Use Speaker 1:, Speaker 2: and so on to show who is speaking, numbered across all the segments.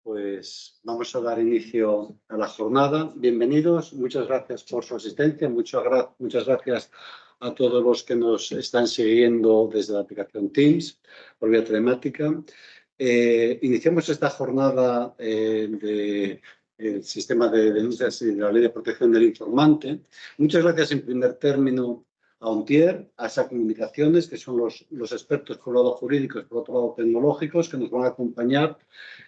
Speaker 1: Pues vamos a dar inicio a la jornada. Bienvenidos, muchas gracias por su asistencia, muchas gracias a todos los que nos están siguiendo desde la aplicación Teams por vía telemática. Iniciamos esta jornada del sistema de denuncias y de la Ley de Protección del Informante. Muchas gracias en primer término a Ontier, a ESA Comunicaciones, que son los expertos por un lado jurídicos, por otro lado tecnológicos, que nos van a acompañar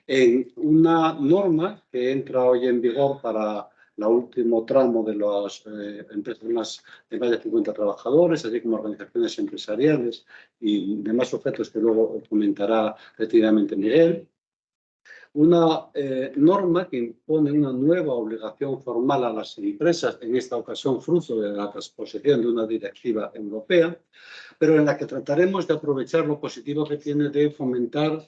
Speaker 1: en una norma que entra hoy en vigor para el último tramo de las empresas de más de 50 trabajadores, así como organizaciones empresariales y demás sujetos que luego comentará detenidamente Miguel. Una norma que impone una nueva obligación formal a las empresas, en esta ocasión fruto de la transposición de una directiva europea, pero en la que trataremos de aprovechar lo positivo que tiene de fomentar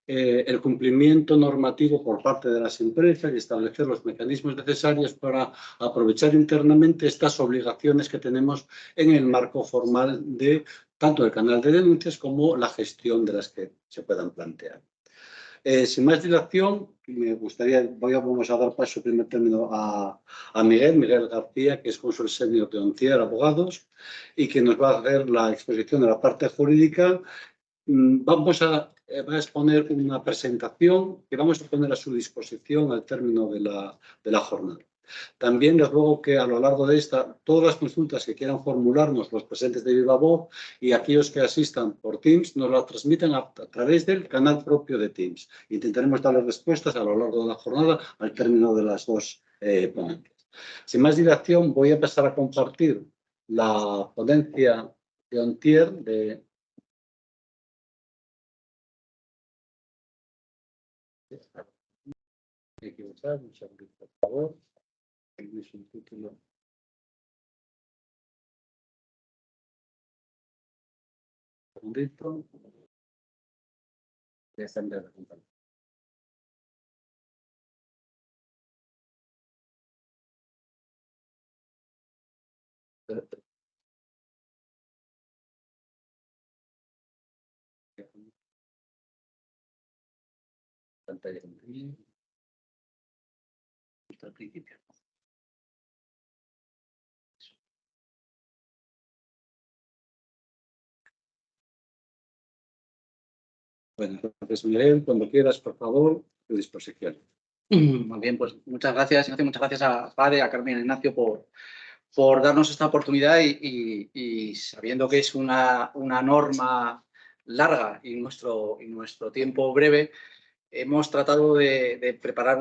Speaker 1: el cumplimiento normativo por parte de las empresas y establecer los mecanismos necesarios para aprovechar internamente estas obligaciones que tenemos en el marco formal de tanto el canal de denuncias como la gestión de las que se puedan plantear. Sin más dilación, vamos a dar paso en primer término a Miguel García, que es cónsul senior de Ontier Abogados y que nos va a hacer la exposición de la parte jurídica. Va a exponer una presentación que vamos a poner a su disposición al término de la jornada. También les ruego que a lo largo de todas las consultas que quieran formularnos los presentes de viva voz y aquellos que asistan por Teams nos las transmitan a través del canal propio de Teams. Intentaremos darles respuestas a lo largo de la jornada al término de las dos ponencias. Sin más dilación, voy a empezar a compartir la ponencia de Ontier por favor. Es un título. Un segundito. Ya está en la pantalla. Pantalla al principio. Bueno, entonces, Miguel, cuando quieras, por favor, a tu disposición.
Speaker 2: Muy bien, pues muchas gracias, Ignacio. Muchas gracias a Fade, a Carmen y a Ignacio por darnos esta oportunidad y sabiendo que es una norma larga y nuestro tiempo breve, hemos tratado de preparar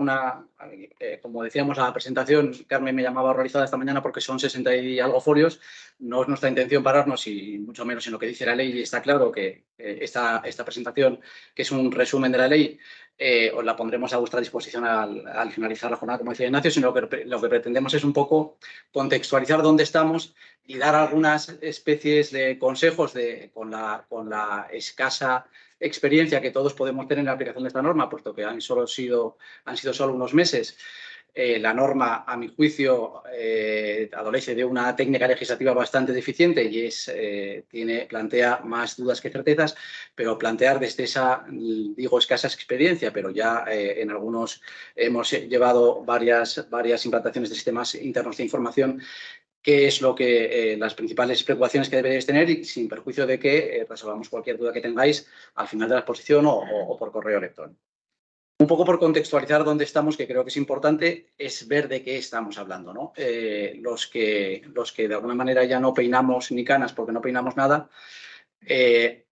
Speaker 2: como decíamos, la presentación. Carmen me llamaba horrorizada esta mañana porque son 60 y algo folios. No es nuestra intención pararnos y mucho menos en lo que dice la ley. Y está claro que esta presentación, que es un resumen de la ley, os la pondremos a vuestra disposición al finalizar la jornada, como decía Ignacio, sino lo que pretendemos es un poco contextualizar dónde estamos y dar algunas especies de consejos con la escasa experiencia que todos podemos tener en la aplicación de esta norma, puesto que han sido solo unos meses. La norma, a mi juicio, adolece de una técnica legislativa bastante deficiente y plantea más dudas que certezas, pero plantear desde esa, escasa experiencia, pero ya en algunos hemos llevado varias implantaciones de sistemas internos de información, qué es las principales preocupaciones que deberéis tener y sin perjuicio de que resolvamos cualquier duda que tengáis al final de la exposición o por correo electrónico. Un poco por contextualizar dónde estamos, que creo que es importante, es ver de qué estamos hablando, ¿no? Los que de alguna manera ya no peinamos ni canas porque no peinamos nada,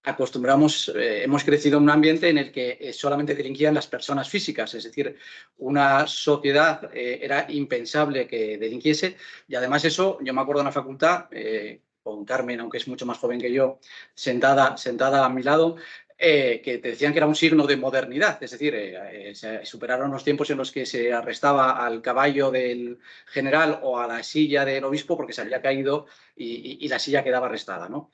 Speaker 2: hemos crecido en un ambiente en el que solamente delinquían las personas físicas, es decir, una sociedad era impensable que delinquiese, y además eso, yo me acuerdo en la facultad, con Carmen, aunque es mucho más joven que yo, sentada a mi lado, que te decían que era un signo de modernidad, es decir, se superaron los tiempos en los que se arrestaba al caballo del general o a la silla del obispo porque se había caído y la silla quedaba arrestada, ¿no?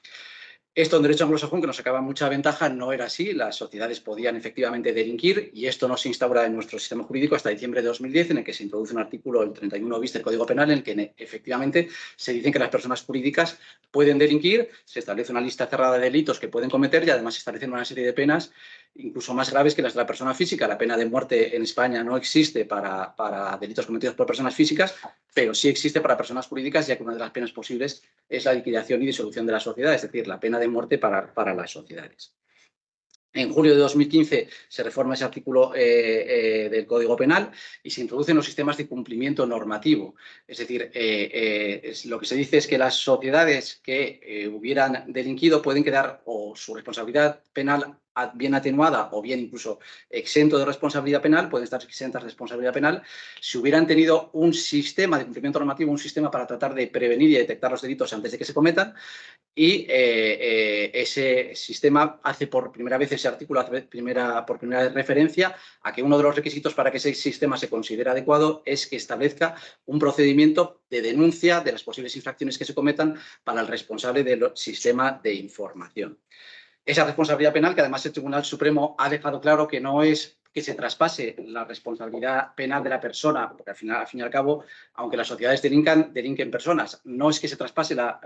Speaker 2: Esto en derecho anglosajón, que nos sacaba mucha ventaja, no era así. Las sociedades podían efectivamente delinquir y esto no se instaura en nuestro sistema jurídico hasta diciembre de 2010, en el que se introduce un artículo, el 31 bis del Código Penal, en el que efectivamente se dicen que las personas jurídicas pueden delinquir, se establece una lista cerrada de delitos que pueden cometer y además se establecen una serie de penas incluso más graves que las de la persona física. La pena de muerte en España no existe para delitos cometidos por personas físicas, pero sí existe para personas jurídicas, ya que una de las penas posibles es la liquidación y disolución de la sociedad, es decir, la pena de muerte para las sociedades. En julio de 2015 se reforma ese artículo del Código Penal y se introducen los sistemas de cumplimiento normativo. Es decir, lo que se dice es que las sociedades que hubieran delinquido pueden quedar o su responsabilidad penal bien atenuada o bien incluso exento de responsabilidad penal, pueden estar exentas de responsabilidad penal, si hubieran tenido un sistema de cumplimiento normativo, un sistema para tratar de prevenir y detectar los delitos antes de que se cometan. Y ese sistema hace por primera vez, ese artículo hace por primera vez referencia a que uno de los requisitos para que ese sistema se considere adecuado es que establezca un procedimiento de denuncia de las posibles infracciones que se cometan para el responsable del sistema de información. Esa responsabilidad penal, que además el Tribunal Supremo ha dejado claro que no es que se traspase la responsabilidad penal de la persona, porque al fin y al cabo, aunque las sociedades delinquen personas, no es que se traspase la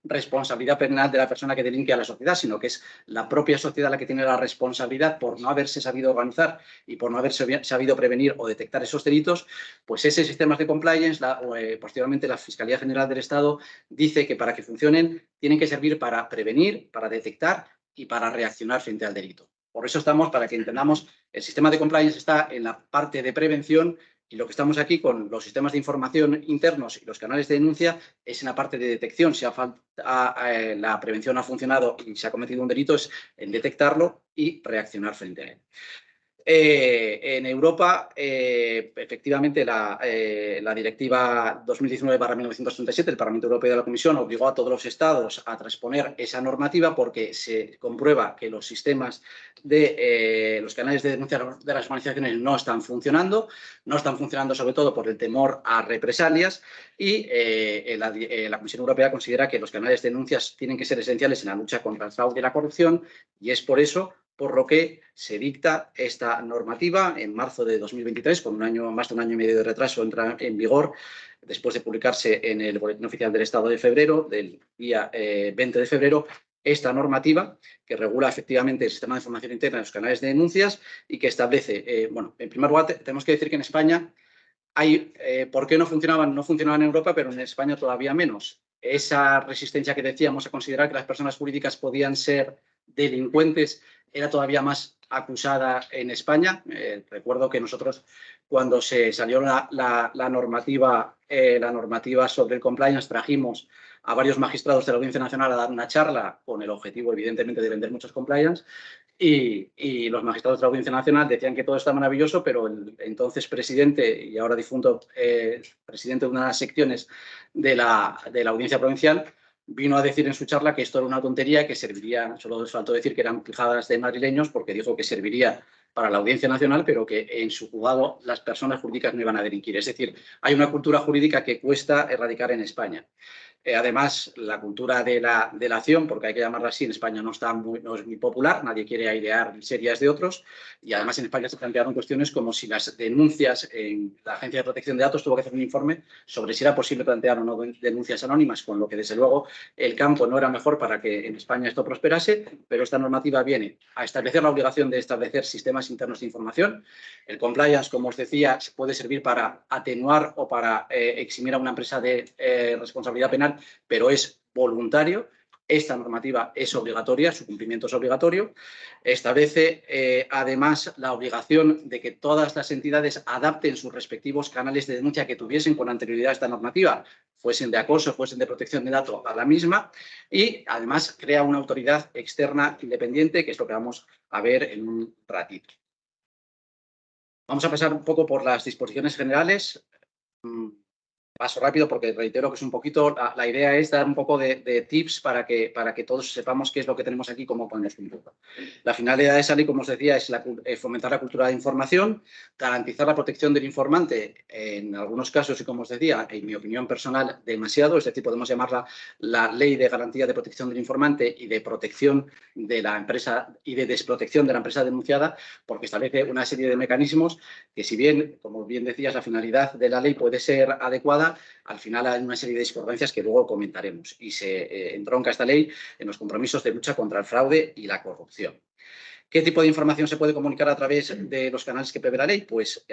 Speaker 2: responsabilidad penal de la persona que delinque a la sociedad, sino que es la propia sociedad la que tiene la responsabilidad por no haberse sabido organizar y por no haberse sabido prevenir o detectar esos delitos. Pues ese sistema de compliance, posteriormente la Fiscalía General del Estado, dice que para que funcionen tienen que servir para prevenir, para detectar y para reaccionar frente al delito. Por eso estamos, para que entendamos, el sistema de compliance está en la parte de prevención y lo que estamos aquí con los sistemas de información internos y los canales de denuncia es en la parte de detección. Si la prevención ha funcionado y se ha cometido un delito, es en detectarlo y reaccionar frente a él. En Europa, efectivamente, la Directiva 2019/1937 del Parlamento Europeo y de la Comisión obligó a todos los Estados a transponer esa normativa porque se comprueba que los sistemas de los canales de denuncia de las organizaciones no están funcionando sobre todo por el temor a represalias y la Comisión Europea considera que los canales de denuncias tienen que ser esenciales en la lucha contra el fraude y la corrupción y es por eso por lo que se dicta esta normativa en marzo de 2023, con más de un año y medio de retraso, entra en vigor después de publicarse en el Boletín Oficial del Estado de febrero, del día 20 de febrero, esta normativa que regula efectivamente el sistema de información interna de los canales de denuncias y que establece, bueno, en primer lugar tenemos que decir que en España ¿por qué no funcionaban? No funcionaban en Europa, pero en España todavía menos. Esa resistencia que decíamos a considerar que las personas jurídicas podían ser delincuentes era todavía más acusada en España. Recuerdo que nosotros, cuando se salió la normativa sobre el compliance, trajimos a varios magistrados de la Audiencia Nacional a dar una charla con el objetivo, evidentemente, de vender muchos compliance. Y los magistrados de la Audiencia Nacional decían que todo está maravilloso, pero el entonces presidente y ahora difunto presidente de una de las secciones de la Audiencia Provincial vino a decir en su charla que esto era una tontería, que serviría, solo les faltó decir que eran pijadas de madrileños, porque dijo que serviría para la Audiencia Nacional, pero que en su juzgado las personas jurídicas no iban a delinquir. Es decir, hay una cultura jurídica que cuesta erradicar en España. Además, la cultura de la delación, porque hay que llamarla así, en España no es muy popular, nadie quiere airear miserias de otros, y además en España se plantearon cuestiones como si las denuncias en la Agencia de Protección de Datos tuvo que hacer un informe sobre si era posible plantear o no denuncias anónimas, con lo que desde luego el campo no era mejor para que en España esto prosperase, pero esta normativa viene a establecer la obligación de establecer sistemas internos de información. El compliance, como os decía, puede servir para atenuar o para eximir a una empresa de responsabilidad penal, pero es voluntario. Esta normativa es obligatoria, su cumplimiento es obligatorio. Establece además la obligación de que todas las entidades adapten sus respectivos canales de denuncia que tuviesen con anterioridad a esta normativa, fuesen de acoso, fuesen de protección de datos, a la misma, y además crea una autoridad externa independiente, que es lo que vamos a ver en un ratito. Vamos a pasar un poco por las disposiciones generales. Paso rápido porque reitero que es un poquito, la idea es dar un poco de tips para que todos sepamos qué es lo que tenemos aquí, cómo podemos cumplirlo. La finalidad de esa ley, como os decía, es fomentar la cultura de información, garantizar la protección del informante, en algunos casos, y como os decía, en mi opinión personal, demasiado, es decir, podemos llamarla la ley de garantía de protección del informante y de protección de la empresa y de desprotección de la empresa denunciada, porque establece una serie de mecanismos que, si bien, como bien decías, la finalidad de la ley puede ser adecuada, al final hay una serie de discordancias que luego comentaremos y se entronca esta ley en los compromisos de lucha contra el fraude y la corrupción. ¿Qué tipo de información se puede comunicar a través de los canales que prevé la ley? Pues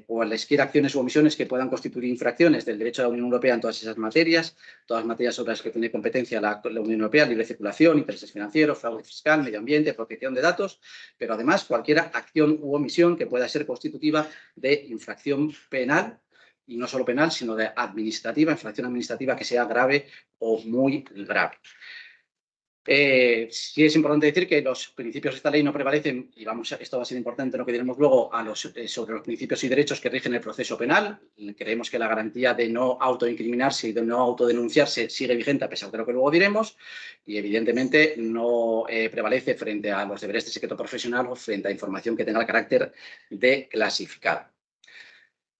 Speaker 2: cualesquiera acciones u omisiones que puedan constituir infracciones del derecho de la Unión Europea en todas esas materias, todas las materias sobre las que tiene competencia la Unión Europea, libre circulación, intereses financieros, fraude fiscal, medio ambiente, protección de datos, pero además cualquier acción u omisión que pueda ser constitutiva de infracción penal, y no solo penal, sino de administrativa, infracción administrativa que sea grave o muy grave. Sí es importante decir que los principios de esta ley no prevalecen, y esto va a ser importante en lo que diremos luego, sobre los principios y derechos que rigen el proceso penal. Creemos que la garantía de no autoincriminarse y de no autodenunciarse sigue vigente a pesar de lo que luego diremos, y evidentemente no prevalece frente a los deberes de secreto profesional o frente a información que tenga el carácter de clasificada.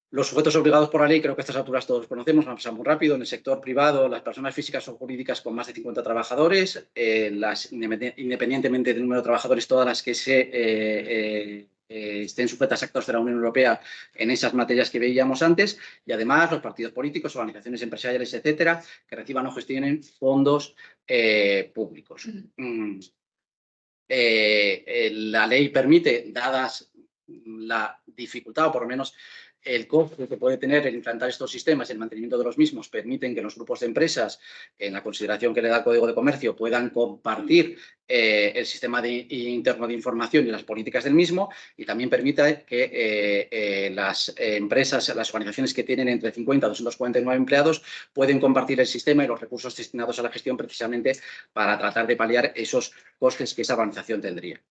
Speaker 2: Los sujetos obligados por la ley, creo que a estas alturas todos conocemos, vamos a pasar muy rápido. En el sector privado, las personas físicas o jurídicas con más de 50 trabajadores, independientemente del número de trabajadores, todas las que estén sujetas a actos de la Unión Europea en esas materias que veíamos antes, y además los partidos políticos, organizaciones empresariales, etcétera, que reciban o gestionen fondos públicos. La ley permite, dadas la dificultad, o por lo menos el coste que puede tener el implantar estos sistemas y el mantenimiento de los mismos, permiten que los grupos de empresas, en la consideración que le da el Código de Comercio, puedan compartir el sistema interno de información y las políticas del mismo, y también permite que las empresas, las organizaciones que tienen entre 50 y 249 empleados pueden compartir el sistema y los recursos destinados a la gestión precisamente para tratar de paliar esos costes que esa organización tendría.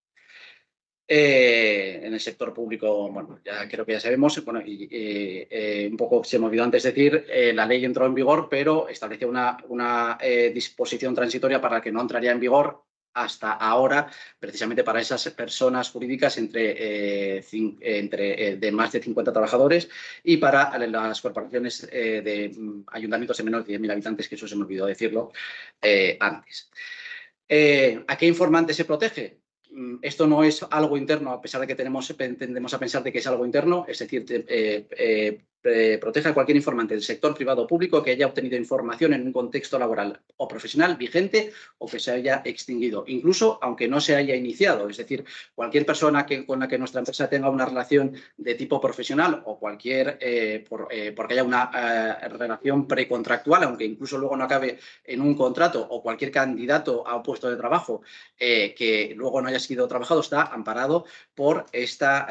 Speaker 2: En el sector público, bueno, ya creo que ya sabemos, bueno, un poco se me olvidó antes decir, la ley entró en vigor, pero estableció una disposición transitoria para que no entraría en vigor hasta ahora, precisamente para esas personas jurídicas de más de 50 trabajadores, y para las corporaciones de ayuntamientos de menos de 10.000 habitantes, que eso se me olvidó decirlo antes. ¿A qué informante se protege? Esto no es algo interno, a pesar de que tendemos a pensar de que es algo interno, es decir, protege a cualquier informante del sector privado o público que haya obtenido información en un contexto laboral o profesional vigente o que se haya extinguido, incluso aunque no se haya iniciado. Es decir, cualquier persona con la que nuestra empresa tenga una relación de tipo profesional o porque haya una relación precontractual, aunque incluso luego no acabe en un contrato, o cualquier candidato a un puesto de trabajo que luego no haya sido trabajado, está amparado por esta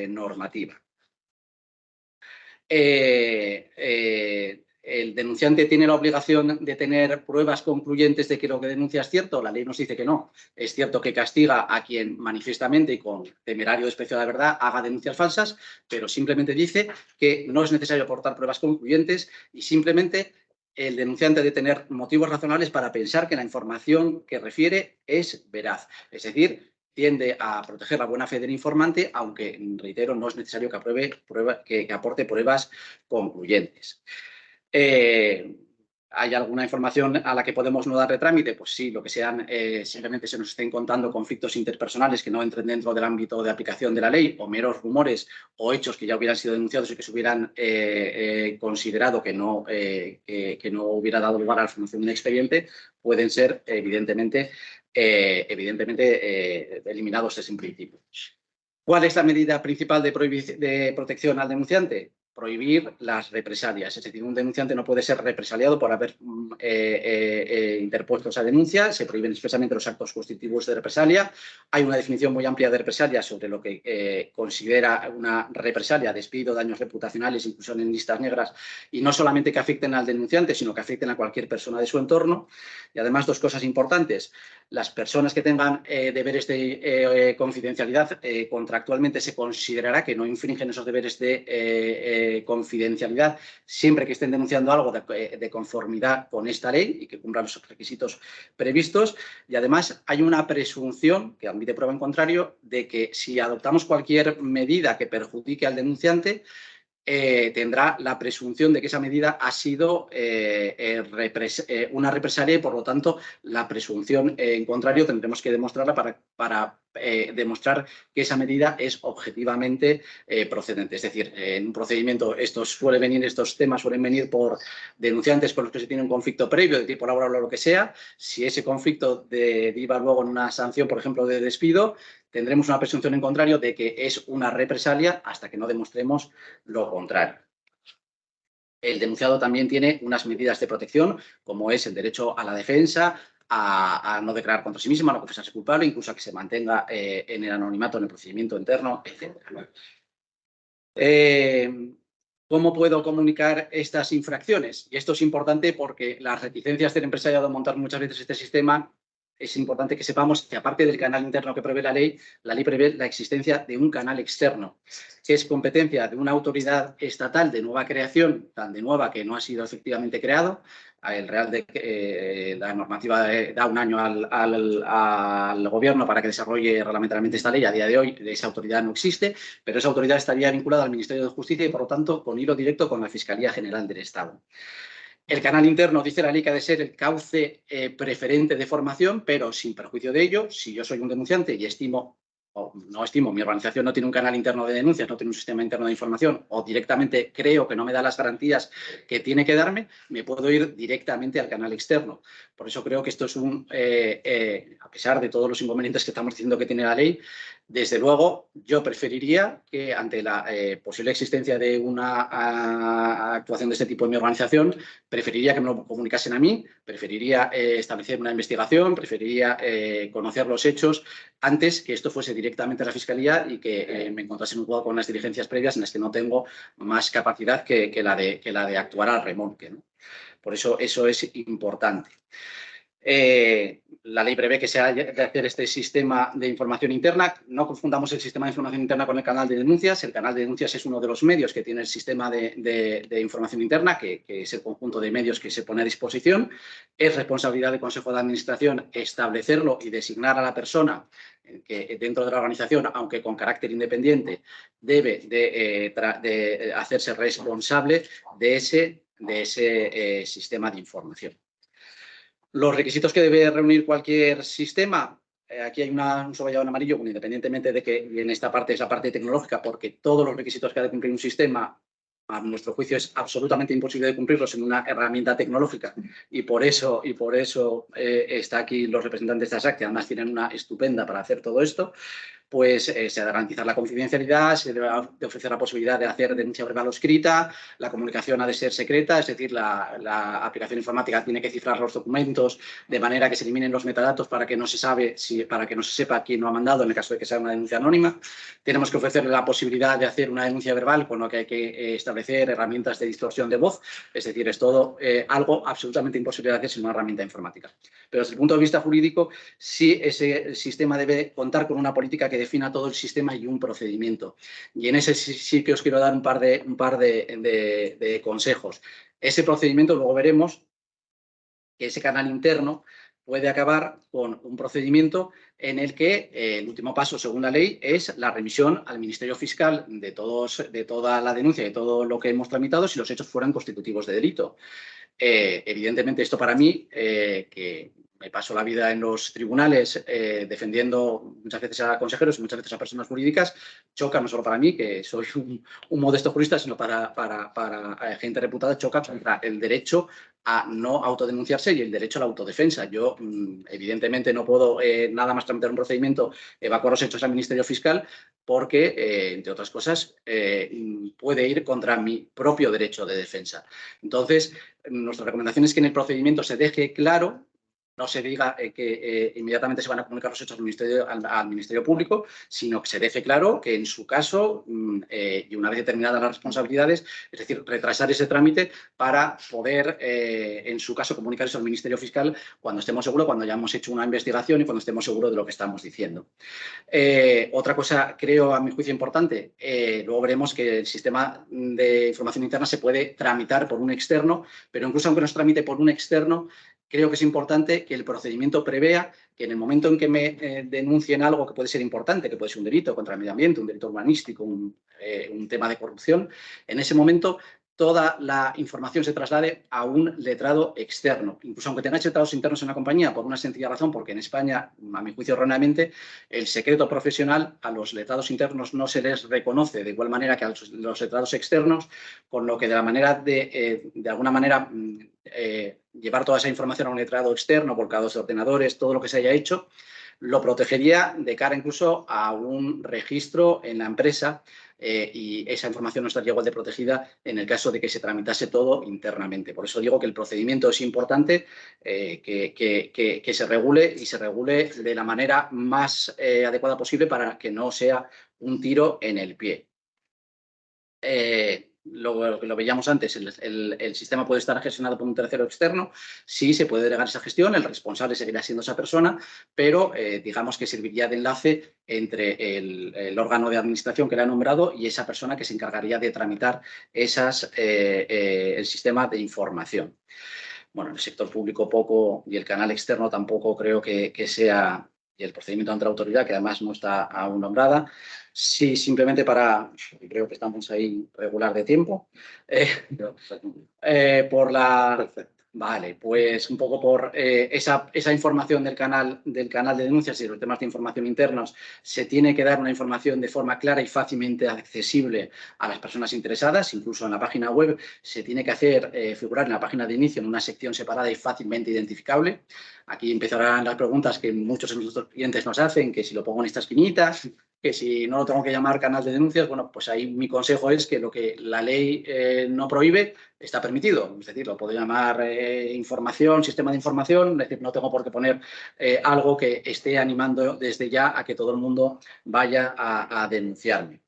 Speaker 2: normativa. El denunciante tiene la obligación de tener pruebas concluyentes de que lo que denuncia es cierto. La ley nos dice que no. Es cierto que castiga a quien manifiestamente y con temerario desprecio de la verdad haga denuncias falsas, pero simplemente dice que no es necesario aportar pruebas concluyentes y simplemente el denunciante debe tener motivos razonables para pensar que la información que refiere es veraz. Es decir, tiende a proteger la buena fe del informante, aunque, reitero, no es necesario que aporte pruebas concluyentes. ¿Hay alguna información a la que podemos no darle trámite? Pues sí, lo que sean, simplemente se nos estén contando conflictos interpersonales que no entren dentro del ámbito de aplicación de la ley, o meros rumores o hechos que ya hubieran sido denunciados y que se hubieran considerado que no hubiera dado lugar a la formación de un expediente, pueden ser evidentemente eliminados desde un principio. ¿Cuál es la medida principal de protección al denunciante? Prohibir las represalias. Es decir, un denunciante no puede ser represaliado por haber interpuesto esa denuncia. Se prohíben expresamente los actos constitutivos de represalia. Hay una definición muy amplia de represalia sobre lo que considera una represalia: despido, daños reputacionales, inclusión en listas negras, y no solamente que afecten al denunciante, sino que afecten a cualquier persona de su entorno. Y además, dos cosas importantes: las personas que tengan deberes de confidencialidad contractualmente se considerará que no infringen esos deberes de confidencialidad siempre que estén denunciando algo de conformidad con esta ley y que cumplan los requisitos previstos. Y además hay una presunción, que admite prueba en contrario, de que si adoptamos cualquier medida que perjudique al denunciante, tendrá la presunción de que esa medida ha sido una represalia, y por lo tanto la presunción en contrario tendremos que demostrarla para demostrar que esa medida es objetivamente procedente. Es decir, en un procedimiento estos temas suelen venir por denunciantes con los que se tiene un conflicto previo de tipo laboral o lo que sea. Si ese conflicto deriva luego en una sanción, por ejemplo, de despido, tendremos una presunción en contrario de que es una represalia hasta que no demostremos lo contrario. El denunciado también tiene unas medidas de protección, como es el derecho a la defensa, a no declarar contra sí mismo, a no confesarse culpable, incluso a que se mantenga en el anonimato en el procedimiento interno, etc. ¿Cómo puedo comunicar estas infracciones? Y esto es importante porque las reticencias del empresario de montar muchas veces este sistema, es importante que sepamos que aparte del canal interno que prevé la ley prevé la existencia de un canal externo, que es competencia de una autoridad estatal de nueva creación, tan de nueva que no ha sido efectivamente creado. La normativa da un año al gobierno para que desarrolle reglamentariamente esta ley. A día de hoy esa autoridad no existe, pero esa autoridad estaría vinculada al Ministerio de Justicia y, por lo tanto, con hilo directo con la Fiscalía General del Estado. El canal interno, dice la ley, que ha de ser el cauce preferente de formación, pero sin perjuicio de ello, si yo soy un denunciante y estimo, o no estimo, mi organización no tiene un canal interno de denuncias, no tiene un sistema interno de información, o directamente creo que no me da las garantías que tiene que darme, me puedo ir directamente al canal externo. Por eso creo que esto es a pesar de todos los inconvenientes que estamos diciendo que tiene la ley, desde luego yo preferiría que ante la posible existencia de una actuación de este tipo en mi organización, preferiría que me lo comunicasen a mí, preferiría establecer una investigación, preferiría conocer los hechos antes que esto fuese directamente a la Fiscalía y que me encontrase en un juego con unas diligencias previas en las que no tengo más capacidad que la de actuar al remolque, ¿no? Por eso es importante. La ley prevé que se haya de hacer este sistema de información interna. No confundamos el sistema de información interna con el canal de denuncias. El canal de denuncias es uno de los medios que tiene el sistema de información interna, que es el conjunto de medios que se pone a disposición. Es responsabilidad del Consejo de Administración establecerlo y designar a la persona que dentro de la organización, aunque con carácter independiente, debe de hacerse responsable de ese sistema de información. Los requisitos que debe reunir cualquier sistema, aquí hay un subrayado en amarillo, independientemente de que en esta parte es la parte tecnológica, porque todos los requisitos que ha de cumplir un sistema, a nuestro juicio, es absolutamente imposible de cumplirlos en una herramienta tecnológica, y por eso está aquí los representantes de ASAC, que además tienen una estupenda para hacer todo esto. Pues se ha de garantizar la confidencialidad, se debe de ofrecer la posibilidad de hacer denuncia verbal o escrita, la comunicación ha de ser secreta, es decir, la aplicación informática tiene que cifrar los documentos de manera que se eliminen los metadatos para que no se sepa quién lo ha mandado en el caso de que sea una denuncia anónima. Tenemos que ofrecerle la posibilidad de hacer una denuncia verbal, con lo que hay que establecer herramientas de distorsión de voz, es decir, es todo algo absolutamente imposible de hacer sin una herramienta informática. Pero desde el punto de vista jurídico, sí, ese sistema debe contar con una política que defina todo el sistema y un procedimiento. Y en ese sí que os quiero dar un par de consejos. Ese procedimiento, luego veremos que ese canal interno puede acabar con un procedimiento en el que el último paso, según la ley, es la remisión al Ministerio Fiscal de toda la denuncia y de todo lo que hemos tramitado si los hechos fueran constitutivos de delito. Evidentemente, esto para mí, que me paso la vida en los tribunales defendiendo muchas veces a consejeros y muchas veces a personas jurídicas, choca no solo para mí, que soy un modesto jurista, sino para gente reputada, choca contra el derecho a no autodenunciarse y el derecho a la autodefensa. Yo, evidentemente, no puedo nada más tramitar un procedimiento, evacuar los hechos al Ministerio Fiscal, porque, entre otras cosas, puede ir contra mi propio derecho de defensa. Entonces, nuestra recomendación es que en el procedimiento se deje claro, no se diga que inmediatamente se van a comunicar los hechos al Ministerio Público, sino que se deje claro que en su caso, y una vez determinadas las responsabilidades, es decir, retrasar ese trámite para poder, en su caso, comunicar eso al Ministerio Fiscal cuando estemos seguros, cuando hayamos hecho una investigación y cuando estemos seguros de lo que estamos diciendo. Otra cosa, creo, a mi juicio importante, luego veremos que el sistema de información interna se puede tramitar por un externo, pero incluso aunque no se tramite por un externo, creo que es importante que el procedimiento prevea que en el momento en que me denuncien algo que puede ser importante, que puede ser un delito contra el medio ambiente, un delito urbanístico, un tema de corrupción, en ese momento toda la información se traslade a un letrado externo. Incluso aunque tengáis letrados internos en la compañía, por una sencilla razón, porque en España, a mi juicio erróneamente, el secreto profesional a los letrados internos no se les reconoce de igual manera que a los letrados externos, con lo que de alguna manera, llevar toda esa información a un letrado externo, volcados de ordenadores, todo lo que se haya hecho, lo protegería de cara incluso a un registro en la empresa, y esa información no estaría igual de protegida en el caso de que se tramitase todo internamente. Por eso digo que el procedimiento es importante, que se regule y se regule de la manera más adecuada posible para que no sea un tiro en el pie. Lo veíamos antes, el sistema puede estar gestionado por un tercero externo. Sí, se puede delegar esa gestión, el responsable seguirá siendo esa persona, pero digamos que serviría de enlace entre el órgano de administración que le ha nombrado y esa persona que se encargaría de tramitar el sistema de información. Bueno, en el sector público poco y el canal externo tampoco creo que sea, y el procedimiento ante la autoridad, que además no está aún nombrada. Sí, simplemente creo que estamos ahí regular de tiempo, por la...
Speaker 1: Perfecto.
Speaker 2: Vale, pues un poco por esa información del canal de denuncias y los temas de información internos, se tiene que dar una información de forma clara y fácilmente accesible a las personas interesadas. Incluso en la página web se tiene que hacer figurar en la página de inicio en una sección separada y fácilmente identificable. Aquí empezarán las preguntas que muchos de nuestros clientes nos hacen, que si lo pongo en esta esquinita, que si no lo tengo que llamar canal de denuncias. Bueno, pues ahí mi consejo es que lo que la ley no prohíbe está permitido. Es decir, lo puedo llamar información, sistema de información, es decir, no tengo por qué poner algo que esté animando desde ya a que todo el mundo vaya a denunciarme.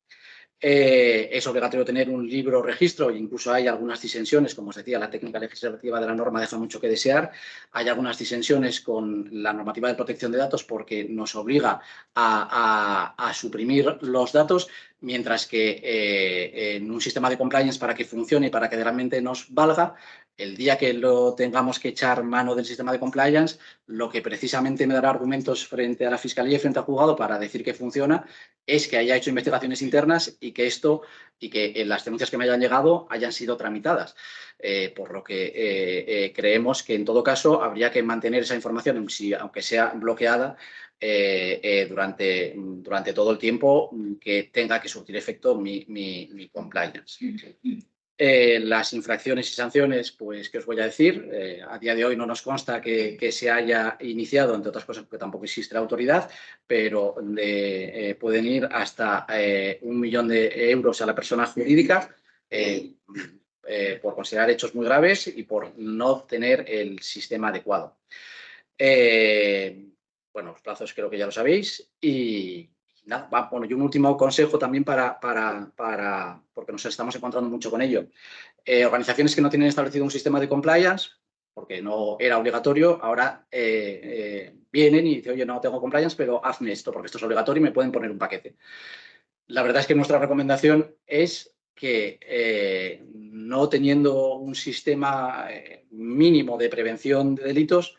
Speaker 2: Es obligatorio tener un libro registro, e incluso hay algunas disensiones, como os decía, la técnica legislativa de la norma deja mucho que desear. Hay algunas disensiones con la normativa de protección de datos porque nos obliga a suprimir los datos, mientras que en un sistema de compliance, para que funcione y para que realmente nos valga, el día que lo tengamos que echar mano del sistema de compliance, lo que precisamente me dará argumentos frente a la Fiscalía y frente al juzgado para decir que funciona es que haya hecho investigaciones internas y que las denuncias que me hayan llegado hayan sido tramitadas. Por lo que creemos que en todo caso habría que mantener esa información, aunque sea bloqueada, durante todo el tiempo que tenga que surtir efecto mi compliance. Las infracciones y sanciones, pues, ¿qué os voy a decir? A día de hoy no nos consta que se haya iniciado, entre otras cosas porque tampoco existe la autoridad, pero pueden ir hasta 1 millón de euros a la persona jurídica por considerar hechos muy graves y por no tener el sistema adecuado. Bueno, los plazos creo que ya lo sabéis y nada, bueno, y un último consejo también porque nos estamos encontrando mucho con ello. Organizaciones que no tienen establecido un sistema de compliance, porque no era obligatorio, ahora vienen y dicen, oye, no tengo compliance, pero hazme esto, porque esto es obligatorio y me pueden poner un paquete. La verdad es que nuestra recomendación es que no teniendo un sistema mínimo de prevención de delitos,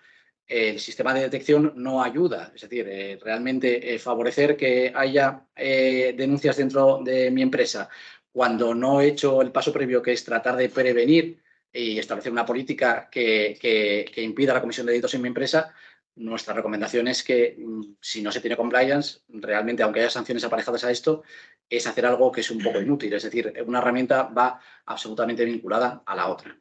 Speaker 2: el sistema de detección no ayuda. Es decir, realmente favorecer que haya denuncias dentro de mi empresa cuando no he hecho el paso previo, que es tratar de prevenir y establecer una política que impida la comisión de delitos en mi empresa. Nuestra recomendación es que si no se tiene compliance, realmente, aunque haya sanciones aparejadas a esto, es hacer algo que es un poco inútil. Es decir, una herramienta va absolutamente vinculada a la otra.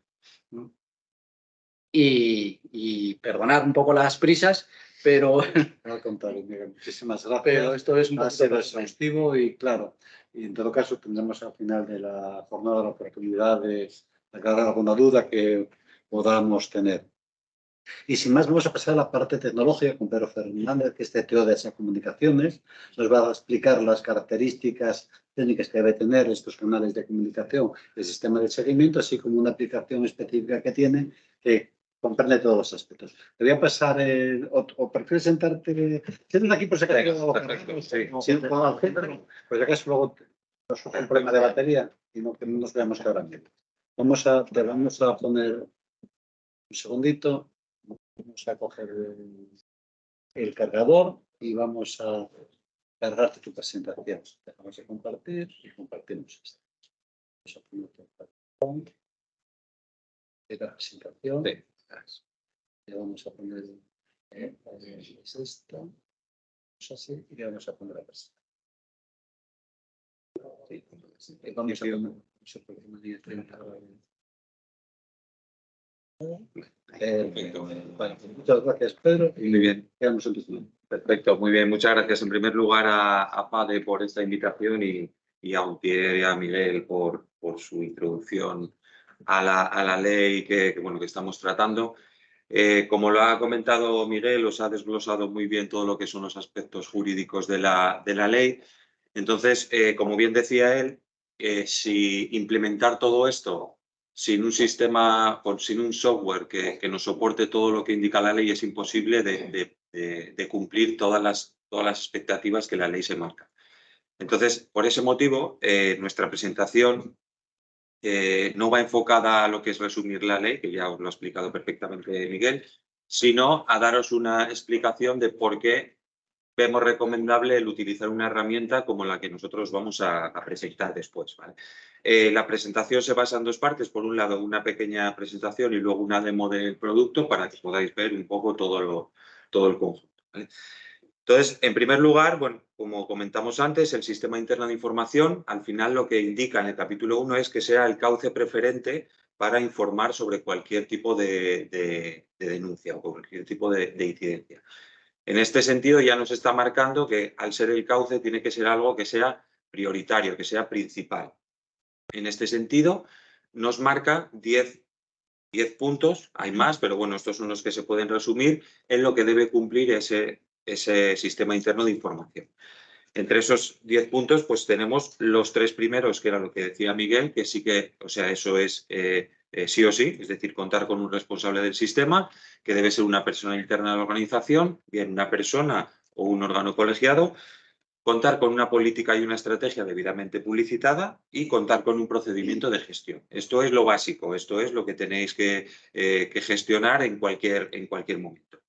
Speaker 2: Y perdonar un poco las prisas, pero...
Speaker 1: Al contrario, Miguel, muchísimas gracias.
Speaker 2: Pero esto es un
Speaker 1: Ha
Speaker 2: poquito
Speaker 1: sido exhaustivo y claro, y en todo caso tendremos al final de la jornada la oportunidad de aclarar alguna duda que podamos tener. Y sin más, vamos a pasar a la parte tecnológica con Pedro Fernández, que es CTO de ESA Comunicaciones. Nos va a explicar las características técnicas que debe tener estos canales de comunicación, el sistema de seguimiento, así como una aplicación específica que tiene que comprende todos los aspectos. Te voy a pasar, o prefieres sentarte, siéntate aquí por si acaso.
Speaker 3: Perfecto, sí.
Speaker 1: Por si acaso luego nos surge un problema de batería y no que no nos veamos claramente. Te vamos a poner un segundito. Vamos a coger el cargador y vamos a cargarte tu presentación. Dejamos de compartir y compartimos esto. de la presentación.
Speaker 3: Sí.
Speaker 1: Le vamos a poner es esta, así, y le vamos a poner la presentación. Sí, vamos a poner
Speaker 3: Perfecto.
Speaker 1: Bueno, muchas gracias, Pedro. Y
Speaker 3: Muy bien.
Speaker 1: quedamos empezando.
Speaker 3: Perfecto, muy bien. Muchas gracias en primer lugar a Pade por esta invitación y a Utier y a Miguel por su introducción a la ley que estamos tratando. Como lo ha comentado Miguel, os ha desglosado muy bien todo lo que son los aspectos jurídicos de la ley. Entonces, como bien decía él, si implementar todo esto sin un sistema, sin un software que nos soporte todo lo que indica la ley, es imposible de cumplir todas las expectativas que la ley se marca. Entonces, por ese motivo, nuestra presentación no va enfocada a lo que es resumir la ley, que ya os lo ha explicado perfectamente Miguel, sino a daros una explicación de por qué vemos recomendable el utilizar una herramienta como la que nosotros vamos a presentar después. ¿Vale? La presentación se basa en dos partes. Por un lado, una pequeña presentación y luego una demo del producto para que podáis ver un poco todo el conjunto. ¿Vale? Entonces, en primer lugar, bueno, como comentamos antes, el sistema interno de información, al final lo que indica en el capítulo 1 es que sea el cauce preferente para informar sobre cualquier tipo de denuncia o cualquier tipo de incidencia. En este sentido, ya nos está marcando que al ser el cauce tiene que ser algo que sea prioritario, que sea principal. En este sentido, nos marca 10 puntos, hay más, pero bueno, estos son los que se pueden resumir en lo que debe cumplir ese sistema interno de información. Entre esos 10 puntos, pues tenemos los 3 primeros, que era lo que decía Miguel, que sí que, o sea, eso es sí o sí, es decir, contar con un responsable del sistema, que debe ser una persona interna de la organización, bien una persona o un órgano colegiado, contar con una política y una estrategia debidamente publicitada y contar con un procedimiento de gestión. Esto es lo básico, esto es lo que tenéis que gestionar en cualquier momento.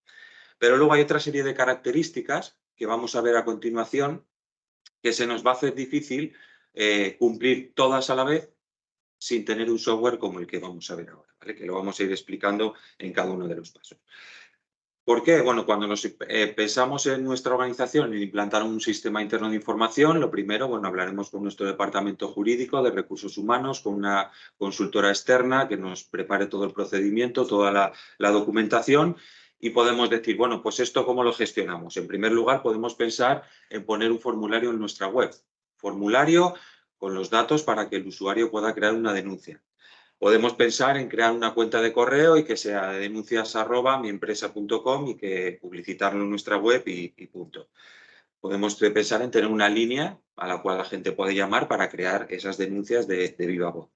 Speaker 3: Pero luego hay otra serie de características que vamos a ver a continuación que se nos va a hacer difícil cumplir todas a la vez sin tener un software como el que vamos a ver ahora, ¿vale? Que lo vamos a ir explicando en cada uno de los pasos. ¿Por qué? Bueno, cuando nos pensamos en nuestra organización en implantar un sistema interno de información, lo primero, bueno, hablaremos con nuestro departamento jurídico de recursos humanos, con una consultora externa que nos prepare todo el procedimiento, toda la documentación y podemos decir, bueno, pues esto ¿cómo lo gestionamos? En primer lugar, podemos pensar en poner un formulario en nuestra web. Formulario con los datos para que el usuario pueda crear una denuncia. Podemos pensar en crear una cuenta de correo y que sea denuncias@miempresa.com y que publicitarlo en nuestra web y punto. Podemos pensar en tener una línea a la cual la gente puede llamar para crear esas denuncias de viva voz.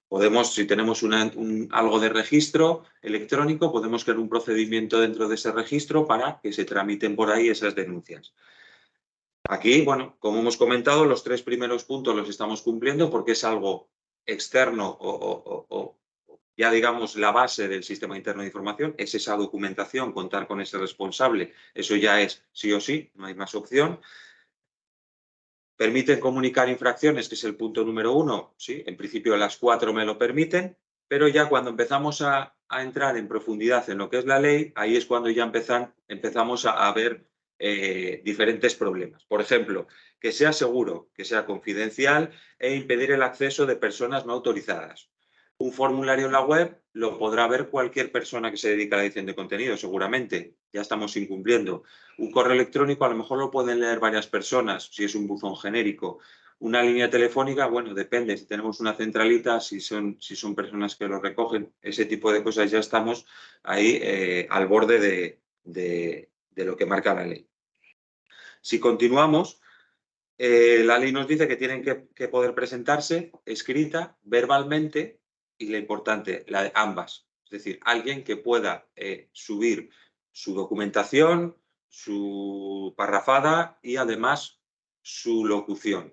Speaker 3: Podemos, si tenemos algo de registro electrónico, podemos crear un procedimiento dentro de ese registro para que se tramiten por ahí esas denuncias. Aquí, bueno, como hemos comentado, los 3 primeros puntos los estamos cumpliendo porque es algo externo o ya digamos la base del sistema interno de información, es esa documentación, contar con ese responsable, eso ya es sí o sí, no hay más opción. ¿Permiten comunicar infracciones, que es el punto número 1? Sí, en principio las 4 me lo permiten, pero ya cuando empezamos a entrar en profundidad en lo que es la ley, ahí es cuando ya empezamos a ver diferentes problemas. Por ejemplo, que sea seguro, que sea confidencial e impedir el acceso de personas no autorizadas. Un formulario en la web lo podrá ver cualquier persona que se dedica a la edición de contenido, seguramente. Ya estamos incumpliendo. Un correo electrónico a lo mejor lo pueden leer varias personas, si es un buzón genérico. Una línea telefónica, bueno, depende. Si tenemos una centralita, si son personas que lo recogen, ese tipo de cosas ya estamos ahí al borde de lo que marca la ley. Si continuamos, la ley nos dice que tienen que poder presentarse escrita, verbalmente, y lo importante, ambas. Es decir, alguien que pueda subir su documentación, su parrafada y además su locución.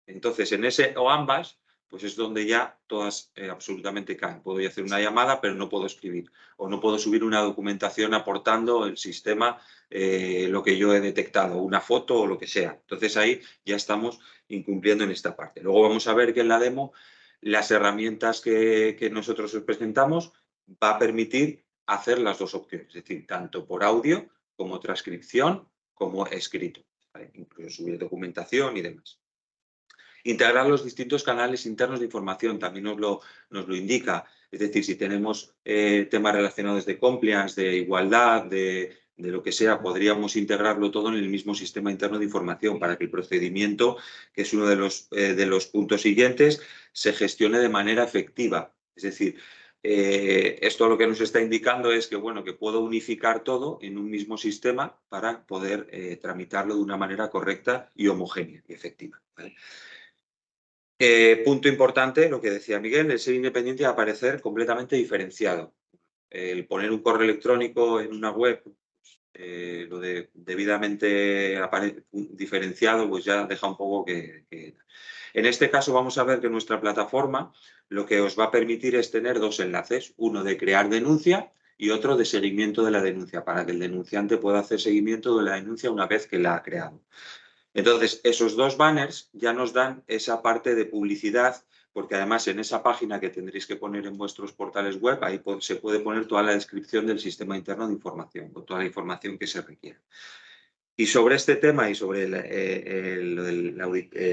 Speaker 3: Entonces, en ese o ambas, pues es donde ya todas absolutamente caen. Puedo hacer una llamada, pero no puedo escribir. O no puedo subir una documentación aportando el sistema lo que yo he detectado, una foto o lo que sea. Entonces ahí ya estamos incumpliendo en esta parte. Luego vamos a ver que en la demo Las herramientas que nosotros os presentamos va a permitir hacer las dos opciones, es decir, tanto por audio como transcripción, como escrito, ¿vale? Incluso subir documentación y demás. Integrar los distintos canales internos de información también nos lo indica. Es decir, si tenemos temas relacionados de compliance, de igualdad, de lo que sea, podríamos integrarlo todo en el mismo sistema interno de información para que el procedimiento, que es uno de los puntos siguientes, se gestione de manera efectiva. Es decir, esto lo que nos está indicando es que, bueno, que puedo unificar todo en un mismo sistema para poder tramitarlo de una manera correcta y homogénea y efectiva, ¿vale? Punto importante, lo que decía Miguel, el ser independiente y aparecer completamente diferenciado. El poner un correo electrónico en una web, lo de debidamente diferenciado, pues ya deja un poco que... En este caso vamos a ver que nuestra plataforma lo que os va a permitir es tener dos enlaces, uno de crear denuncia y otro de seguimiento de la denuncia, para que el denunciante pueda hacer seguimiento de la denuncia una vez que la ha creado. Entonces, esos dos banners ya nos dan esa parte de publicidad, porque además en esa página que tendréis que poner en vuestros portales web, ahí se puede poner toda la descripción del sistema interno de información, con toda la información que se requiere. Y sobre este tema y sobre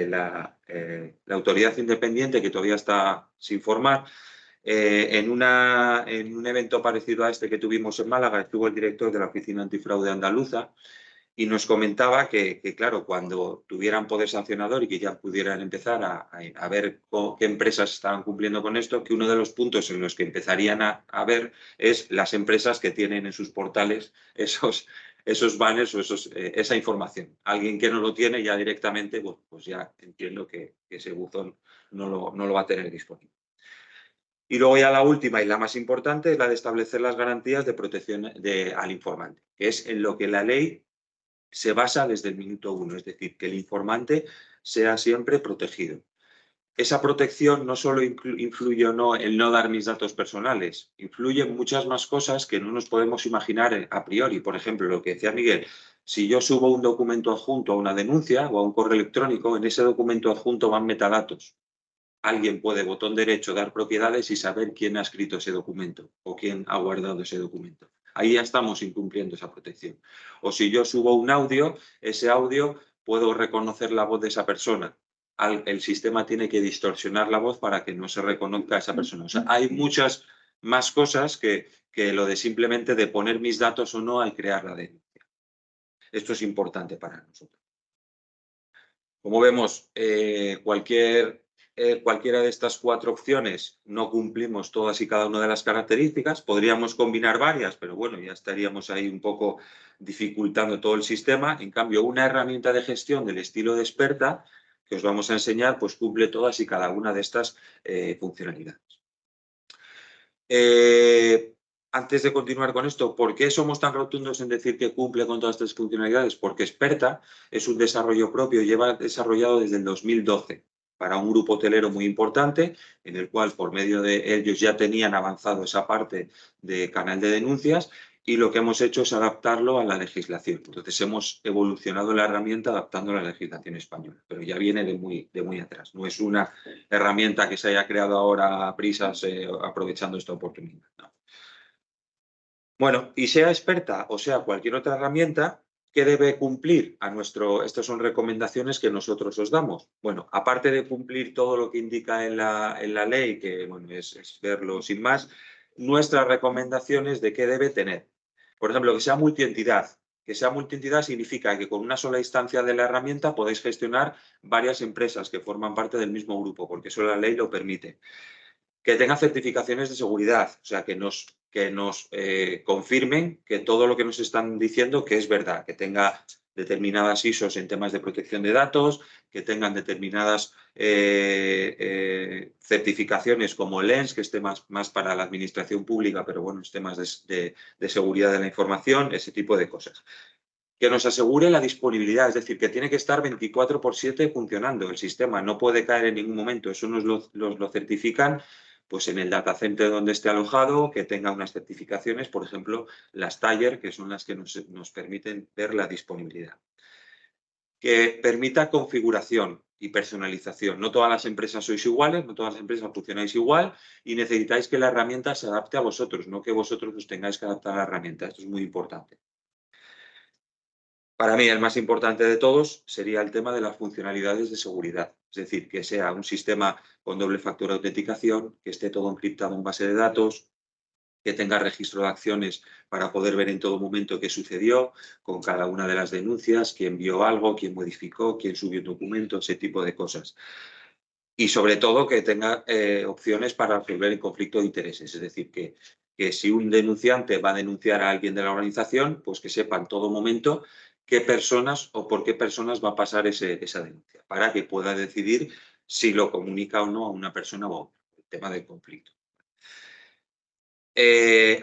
Speaker 3: la autoridad independiente, que todavía está sin formar, en un evento parecido a este que tuvimos en Málaga, estuvo el director de la Oficina Antifraude Andaluza, y nos comentaba que, claro, cuando tuvieran poder sancionador y que ya pudieran empezar a ver qué empresas estaban cumpliendo con esto, que uno de los puntos en los que empezarían a ver es las empresas que tienen en sus portales esos banners o esa información. Alguien que no lo tiene ya directamente, bueno, pues ya entiendo que ese buzón no lo va a tener disponible. Y luego ya la última y la más importante es la de establecer las garantías de protección al informante, que es en lo que la ley se basa desde el minuto uno, es decir, que el informante sea siempre protegido. Esa protección no solo influye o no en no dar mis datos personales, influye en muchas más cosas que no nos podemos imaginar a priori. Por ejemplo, lo que decía Miguel, si yo subo un documento adjunto a una denuncia o a un correo electrónico, en ese documento adjunto van metadatos. Alguien puede, botón derecho, dar propiedades y saber quién ha escrito ese documento o quién ha guardado ese documento. Ahí ya estamos incumpliendo esa protección. O si yo subo un audio, ese audio puedo reconocer la voz de esa persona. El sistema tiene que distorsionar la voz para que no se reconozca a esa persona. O sea, hay muchas más cosas que lo de simplemente de poner mis datos o no al crear la denuncia. Esto es importante para nosotros. Como vemos, cualquiera de estas cuatro opciones no cumplimos todas y cada una de las características. Podríamos combinar varias, pero bueno, ya estaríamos ahí un poco dificultando todo el sistema. En cambio, una herramienta de gestión del estilo de Experta que os vamos a enseñar, pues cumple todas y cada una de estas funcionalidades. Antes de continuar con esto, ¿por qué somos tan rotundos en decir que cumple con todas estas funcionalidades? Porque Experta es un desarrollo propio, lleva desarrollado desde el 2012 para un grupo hotelero muy importante, en el cual por medio de ellos ya tenían avanzado esa parte de canal de denuncias, y lo que hemos hecho es adaptarlo a la legislación. Entonces hemos evolucionado la herramienta adaptando a la legislación española, pero ya viene de muy atrás. No es una herramienta que se haya creado ahora a prisas aprovechando esta oportunidad. No. Bueno, y sea Experta o sea cualquier otra herramienta, ¿qué debe cumplir a nuestro? Estas son recomendaciones que nosotros os damos. Bueno, aparte de cumplir todo lo que indica en la ley, que bueno, es verlo sin más, nuestras recomendaciones de qué debe tener. Por ejemplo, que sea multientidad. Que sea multientidad significa que con una sola instancia de la herramienta podéis gestionar varias empresas que forman parte del mismo grupo, porque eso la ley lo permite. Que tenga certificaciones de seguridad, o sea, que nos confirmen que todo lo que nos están diciendo que es verdad, que tenga determinadas ISOs en temas de protección de datos, que tengan determinadas certificaciones como el ENS, que esté más para la administración pública, pero bueno, es temas de seguridad de la información, ese tipo de cosas. Que nos asegure la disponibilidad, es decir, que tiene que estar 24/7 funcionando el sistema, no puede caer en ningún momento, eso nos lo certifican pues en el data center donde esté alojado, que tenga unas certificaciones, por ejemplo, las Tiger, que son las que nos permiten ver la disponibilidad. Que permita configuración, y personalización. No todas las empresas sois iguales, no todas las empresas funcionáis igual y necesitáis que la herramienta se adapte a vosotros, no que vosotros os tengáis que adaptar a la herramienta. Esto es muy importante. Para mí, el más importante de todos sería el tema de las funcionalidades de seguridad. Es decir, que sea un sistema con doble factor de autenticación, que esté todo encriptado en base de datos, que tenga registro de acciones para poder ver en todo momento qué sucedió con cada una de las denuncias, quién vio algo, quién modificó, quién subió un documento, ese tipo de cosas. Y sobre todo que tenga opciones para resolver el conflicto de intereses. Es decir, que si un denunciante va a denunciar a alguien de la organización, pues que sepa en todo momento qué personas o por qué personas va a pasar esa denuncia, para que pueda decidir si lo comunica o no a una persona o a otra, el tema del conflicto.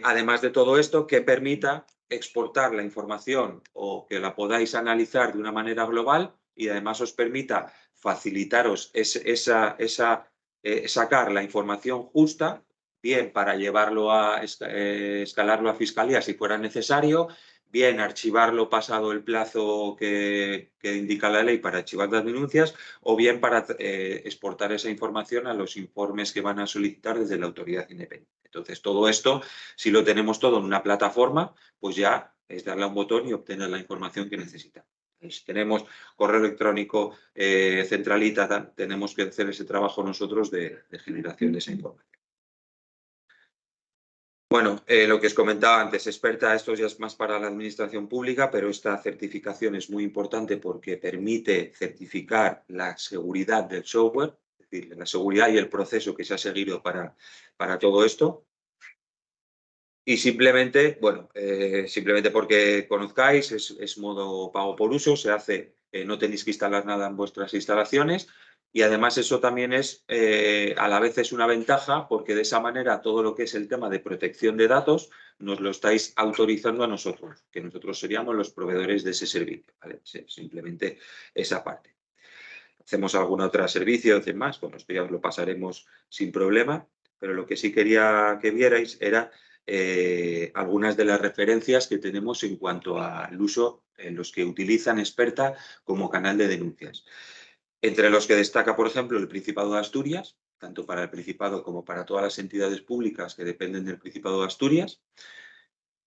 Speaker 3: Además de todo esto, que permita exportar la información o que la podáis analizar de una manera global y además os permita facilitaros sacar la información justa, bien para llevarlo a escalarlo a fiscalía si fuera necesario, bien archivarlo pasado el plazo que indica la ley para archivar las denuncias, o bien para exportar esa información a los informes que van a solicitar desde la autoridad independiente. Entonces, todo esto, si lo tenemos todo en una plataforma, pues ya es darle a un botón y obtener la información que necesitamos. Si tenemos correo electrónico centralita, tenemos que hacer ese trabajo nosotros de generación de esa información. Bueno, lo que os comentaba antes, experta, esto ya es más para la administración pública, pero esta certificación es muy importante porque permite certificar la seguridad del software, es decir, la seguridad y el proceso que se ha seguido para todo esto. Y simplemente, bueno, simplemente porque conozcáis, es modo pago por uso, se hace, no tenéis que instalar nada en vuestras instalaciones. Y además eso también es, a la vez es una ventaja porque de esa manera todo lo que es el tema de protección de datos nos lo estáis autorizando a nosotros, que nosotros seríamos los proveedores de ese servicio, ¿vale? Simplemente esa parte. Hacemos algún otro servicio, demás, bueno, esto ya os lo pasaremos sin problema, pero lo que sí quería que vierais era algunas de las referencias que tenemos en cuanto al uso en los que utilizan Experta como canal de denuncias. Entre los que destaca, por ejemplo, el Principado de Asturias, tanto para el Principado como para todas las entidades públicas que dependen del Principado de Asturias.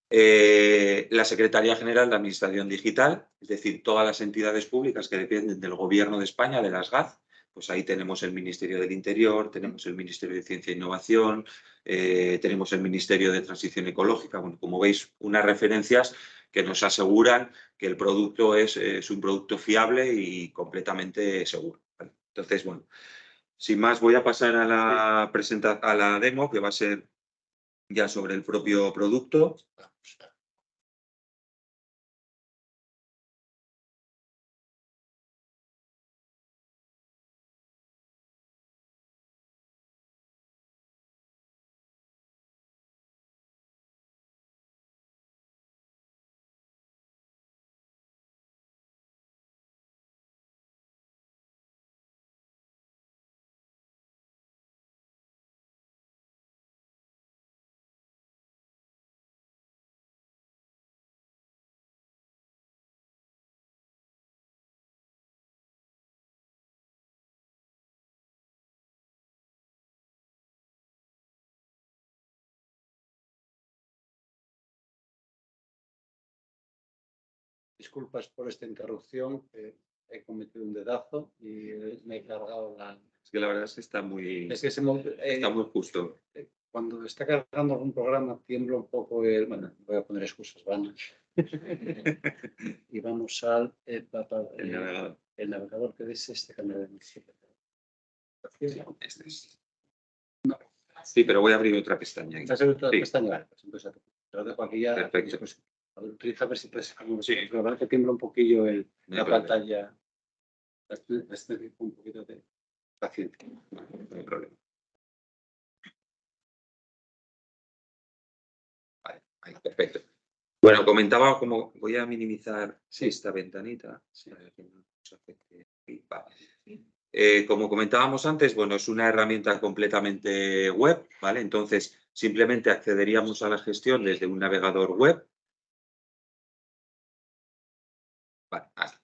Speaker 3: La Secretaría General de Administración Digital, es decir, todas las entidades públicas que dependen del Gobierno de España, de las GAZ, pues ahí tenemos el Ministerio del Interior, tenemos el Ministerio de Ciencia e Innovación, tenemos el Ministerio de Transición Ecológica. Bueno, como veis, unas referencias que nos aseguran que el producto es un producto fiable y completamente seguro, ¿vale? Entonces, bueno, sin más voy a pasar a la demo, que va a ser ya sobre el propio producto.
Speaker 1: Disculpas por esta interrupción, he cometido un dedazo y me he cargado la...
Speaker 3: Es que la verdad es que está muy,
Speaker 1: Es que
Speaker 3: está muy justo.
Speaker 1: Cuando está cargando algún programa tiembla un poco el... Bueno, voy a poner excusas vanas. Y vamos al el navegador que es este canal de
Speaker 3: Este es. No. Sí, pero voy a abrir otra pestaña.
Speaker 1: ¿Vas a abrir otra
Speaker 3: sí.
Speaker 1: pestaña? Vale, pues entonces te lo dejo aquí ya.
Speaker 3: Perfecto.
Speaker 1: Pues, utiliza a ver si puedes...
Speaker 3: Sí.
Speaker 1: La verdad que tiembla un poquillo
Speaker 3: No
Speaker 1: la
Speaker 3: hay problema.
Speaker 1: pantalla. Un poquito de paciencia.
Speaker 3: No hay problema. Vale, ahí, perfecto. Bueno, comentaba como voy a minimizar esta ventanita. Vale. Como comentábamos antes, bueno, es una herramienta completamente web, ¿vale? Entonces, simplemente accederíamos a la gestión desde un navegador web. Vale, así.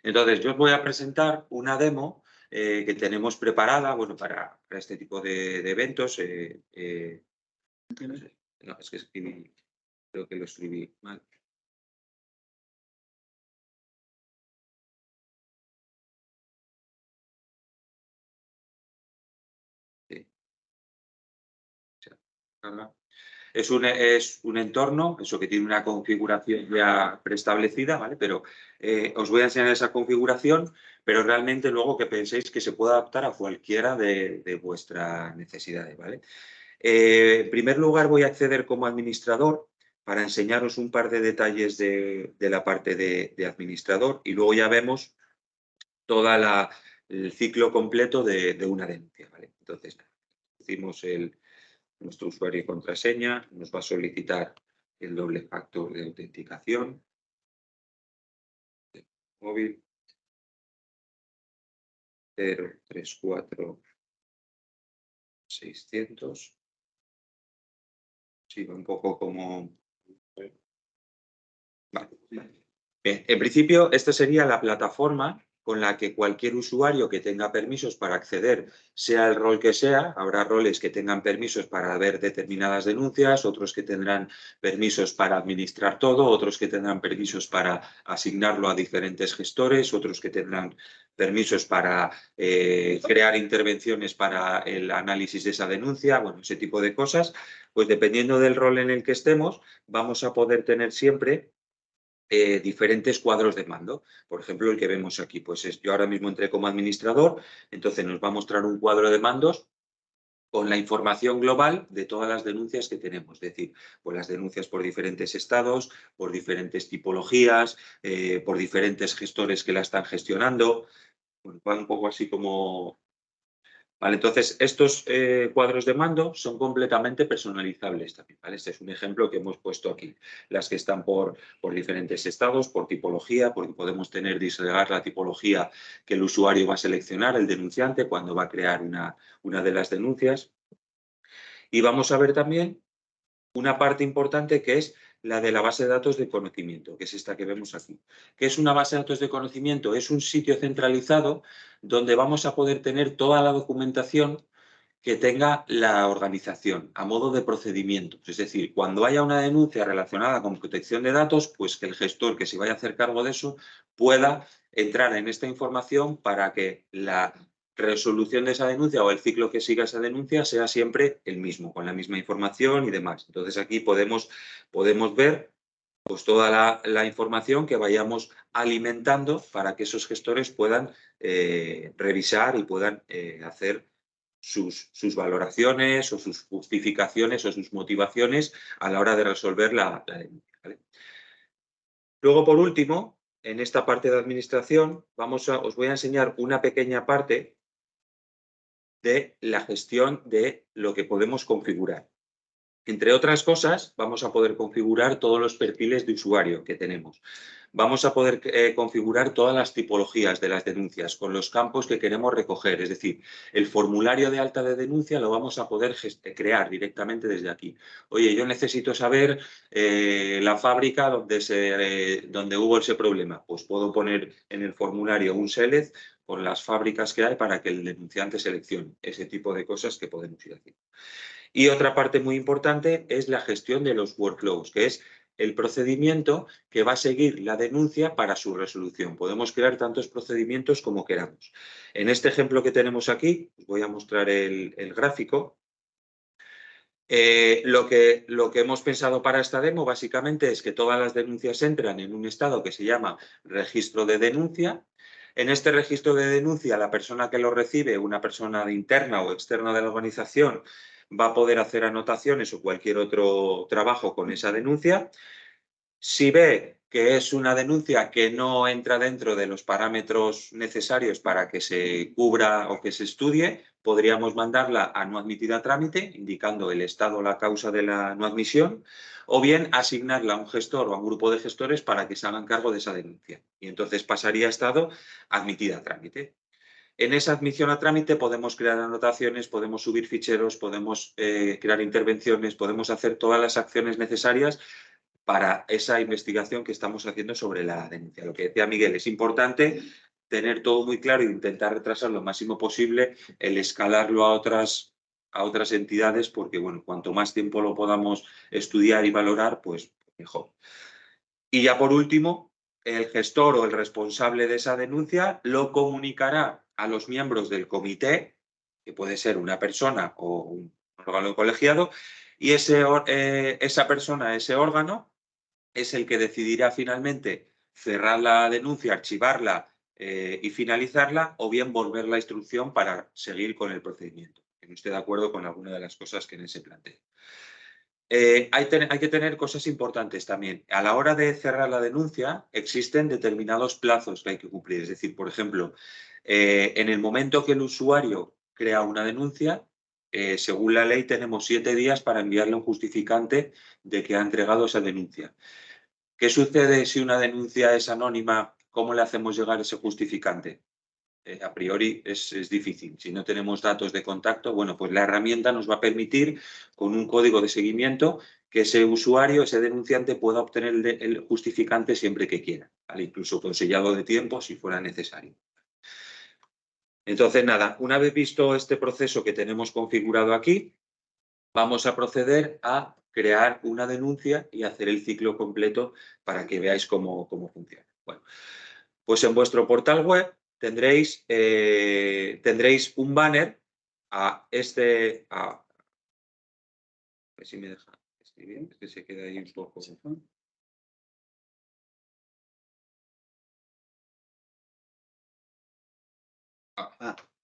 Speaker 3: Entonces, yo os voy a presentar una demo que tenemos preparada, bueno, para este tipo de eventos. No, es que creo que lo escribí mal. Sí. Es un entorno, eso que tiene una configuración ya preestablecida, ¿vale? Pero os voy a enseñar esa configuración, pero realmente luego que penséis que se puede adaptar a cualquiera de vuestras necesidades, ¿vale? En primer lugar, voy a acceder como administrador para enseñaros un par de detalles de la parte de administrador y luego ya vemos todo el ciclo completo de una denuncia, ¿vale? Entonces, decimos nuestro usuario y contraseña, nos va a solicitar el doble factor de autenticación, móvil 034 600. Sí, va un poco como... Vale. Bien, en principio, esta sería la plataforma con la que cualquier usuario que tenga permisos para acceder, sea el rol que sea, habrá roles que tengan permisos para ver determinadas denuncias, otros que tendrán permisos para administrar todo, otros que tendrán permisos para asignarlo a diferentes gestores, otros que tendrán permisos para crear intervenciones para el análisis de esa denuncia, bueno, ese tipo de cosas. Pues dependiendo del rol en el que estemos, vamos a poder tener siempre diferentes cuadros de mando. Por ejemplo, el que vemos aquí, pues yo ahora mismo entré como administrador, entonces nos va a mostrar un cuadro de mandos con la información global de todas las denuncias que tenemos, es decir, pues las denuncias por diferentes estados, por diferentes tipologías, por diferentes gestores que la están gestionando. Bueno, va un poco así como... Vale, entonces, estos cuadros de mando son completamente personalizables también, ¿vale? Este es un ejemplo que hemos puesto aquí. Las que están por diferentes estados, por tipología, porque podemos disgregar la tipología que el usuario va a seleccionar, el denunciante, cuando va a crear una de las denuncias. Y vamos a ver también una parte importante que es la de la base de datos de conocimiento, que es esta que vemos aquí. ¿Qué es una base de datos de conocimiento? Es un sitio centralizado donde vamos a poder tener toda la documentación que tenga la organización a modo de procedimientos. Es decir, cuando haya una denuncia relacionada con protección de datos, pues que el gestor que se vaya a hacer cargo de eso pueda entrar en esta información para que la resolución de esa denuncia o el ciclo que siga esa denuncia sea siempre el mismo, con la misma información y demás. Entonces aquí podemos ver pues toda la información que vayamos alimentando para que esos gestores puedan revisar y puedan hacer sus valoraciones o sus justificaciones o sus motivaciones a la hora de resolver la denuncia, ¿vale? Luego, por último, en esta parte de administración, os voy a enseñar una pequeña parte de la gestión de lo que podemos configurar. Entre otras cosas, vamos a poder configurar todos los perfiles de usuario que tenemos. Vamos a poder configurar todas las tipologías de las denuncias con los campos que queremos recoger. Es decir, el formulario de alta de denuncia lo vamos a poder crear directamente desde aquí. Oye, yo necesito saber la fábrica donde hubo ese problema. Pues puedo poner en el formulario un select con las fábricas que hay para que el denunciante seleccione. Ese tipo de cosas que podemos ir haciendo. Y otra parte muy importante es la gestión de los workflows, que es el procedimiento que va a seguir la denuncia para su resolución. Podemos crear tantos procedimientos como queramos. En este ejemplo que tenemos aquí, os voy a mostrar el gráfico. Lo que hemos pensado para esta demo básicamente es que todas las denuncias entran en un estado que se llama registro de denuncia. En este registro de denuncia, la persona que lo recibe, una persona interna o externa de la organización, va a poder hacer anotaciones o cualquier otro trabajo con esa denuncia. Si ve que es una denuncia que no entra dentro de los parámetros necesarios para que se cubra o que se estudie, podríamos mandarla a no admitida a trámite, indicando el estado o la causa de la no admisión, o bien asignarla a un gestor o a un grupo de gestores para que se hagan cargo de esa denuncia. Y entonces pasaría a estado admitida a trámite. En esa admisión a trámite podemos crear anotaciones, podemos subir ficheros, podemos crear intervenciones, podemos hacer todas las acciones necesarias para esa investigación que estamos haciendo sobre la denuncia. Lo que decía Miguel, es importante tener todo muy claro e intentar retrasar lo máximo posible el escalarlo a otras entidades, porque bueno, cuanto más tiempo lo podamos estudiar y valorar, pues mejor. Y ya por último, el gestor o el responsable de esa denuncia lo comunicará a los miembros del comité, que puede ser una persona o un órgano colegiado, y esa persona, ese órgano, es el que decidirá finalmente cerrar la denuncia, archivarla y finalizarla, o bien volver la instrucción para seguir con el procedimiento. Que no esté de acuerdo con alguna de las cosas que en ese planteo. Hay que tener cosas importantes también. A la hora de cerrar la denuncia, existen determinados plazos que hay que cumplir. Es decir, por ejemplo, en el momento que el usuario crea una denuncia, según la ley tenemos 7 días para enviarle un justificante de que ha entregado esa denuncia. ¿Qué sucede si una denuncia es anónima? ¿Cómo le hacemos llegar ese justificante? A priori es difícil. Si no tenemos datos de contacto, bueno, pues la herramienta nos va a permitir, con un código de seguimiento, que ese usuario, ese denunciante, pueda obtener el justificante siempre que quiera, ¿vale? Incluso con sellado de tiempo si fuera necesario. Entonces, nada, una vez visto este proceso que tenemos configurado aquí, vamos a proceder a crear una denuncia y hacer el ciclo completo para que veáis cómo funciona. Bueno, pues en vuestro portal web tendréis un banner a ver si me deja escribir, es que se queda ahí un poco.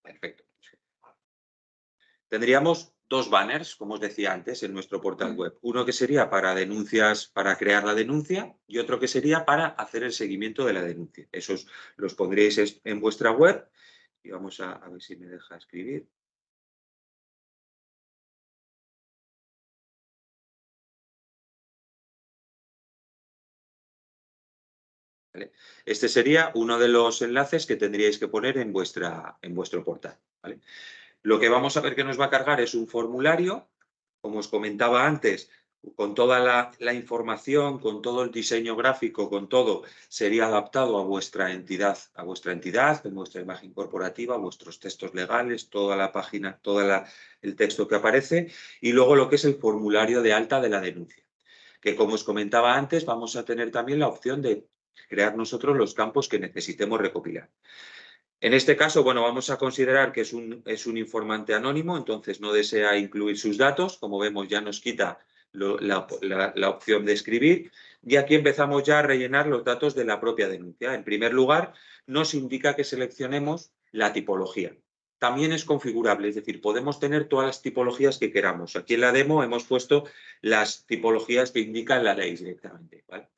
Speaker 3: Perfecto. Tendríamos 2 banners, como os decía antes, en nuestro portal web. Uno que sería para denuncias, para crear la denuncia, y otro que sería para hacer el seguimiento de la denuncia. Esos los pondréis en vuestra web y vamos a ver si me deja escribir. ¿Vale? Este sería uno de los enlaces que tendríais que poner en vuestro portal. ¿Vale? Lo que vamos a ver que nos va a cargar es un formulario, como os comentaba antes, con toda la información, con todo el diseño gráfico, con todo, sería adaptado a vuestra entidad, en vuestra imagen corporativa, vuestros textos legales, toda la página, el texto que aparece, y luego lo que es el formulario de alta de la denuncia, que como os comentaba antes, vamos a tener también la opción de crear nosotros los campos que necesitemos recopilar. En este caso, bueno, vamos a considerar que es un informante anónimo, entonces no desea incluir sus datos. Como vemos, ya nos quita la opción de escribir. Y aquí empezamos ya a rellenar los datos de la propia denuncia. En primer lugar, nos indica que seleccionemos la tipología. También es configurable, es decir, podemos tener todas las tipologías que queramos. Aquí en la demo hemos puesto las tipologías que indican la ley directamente, ¿vale?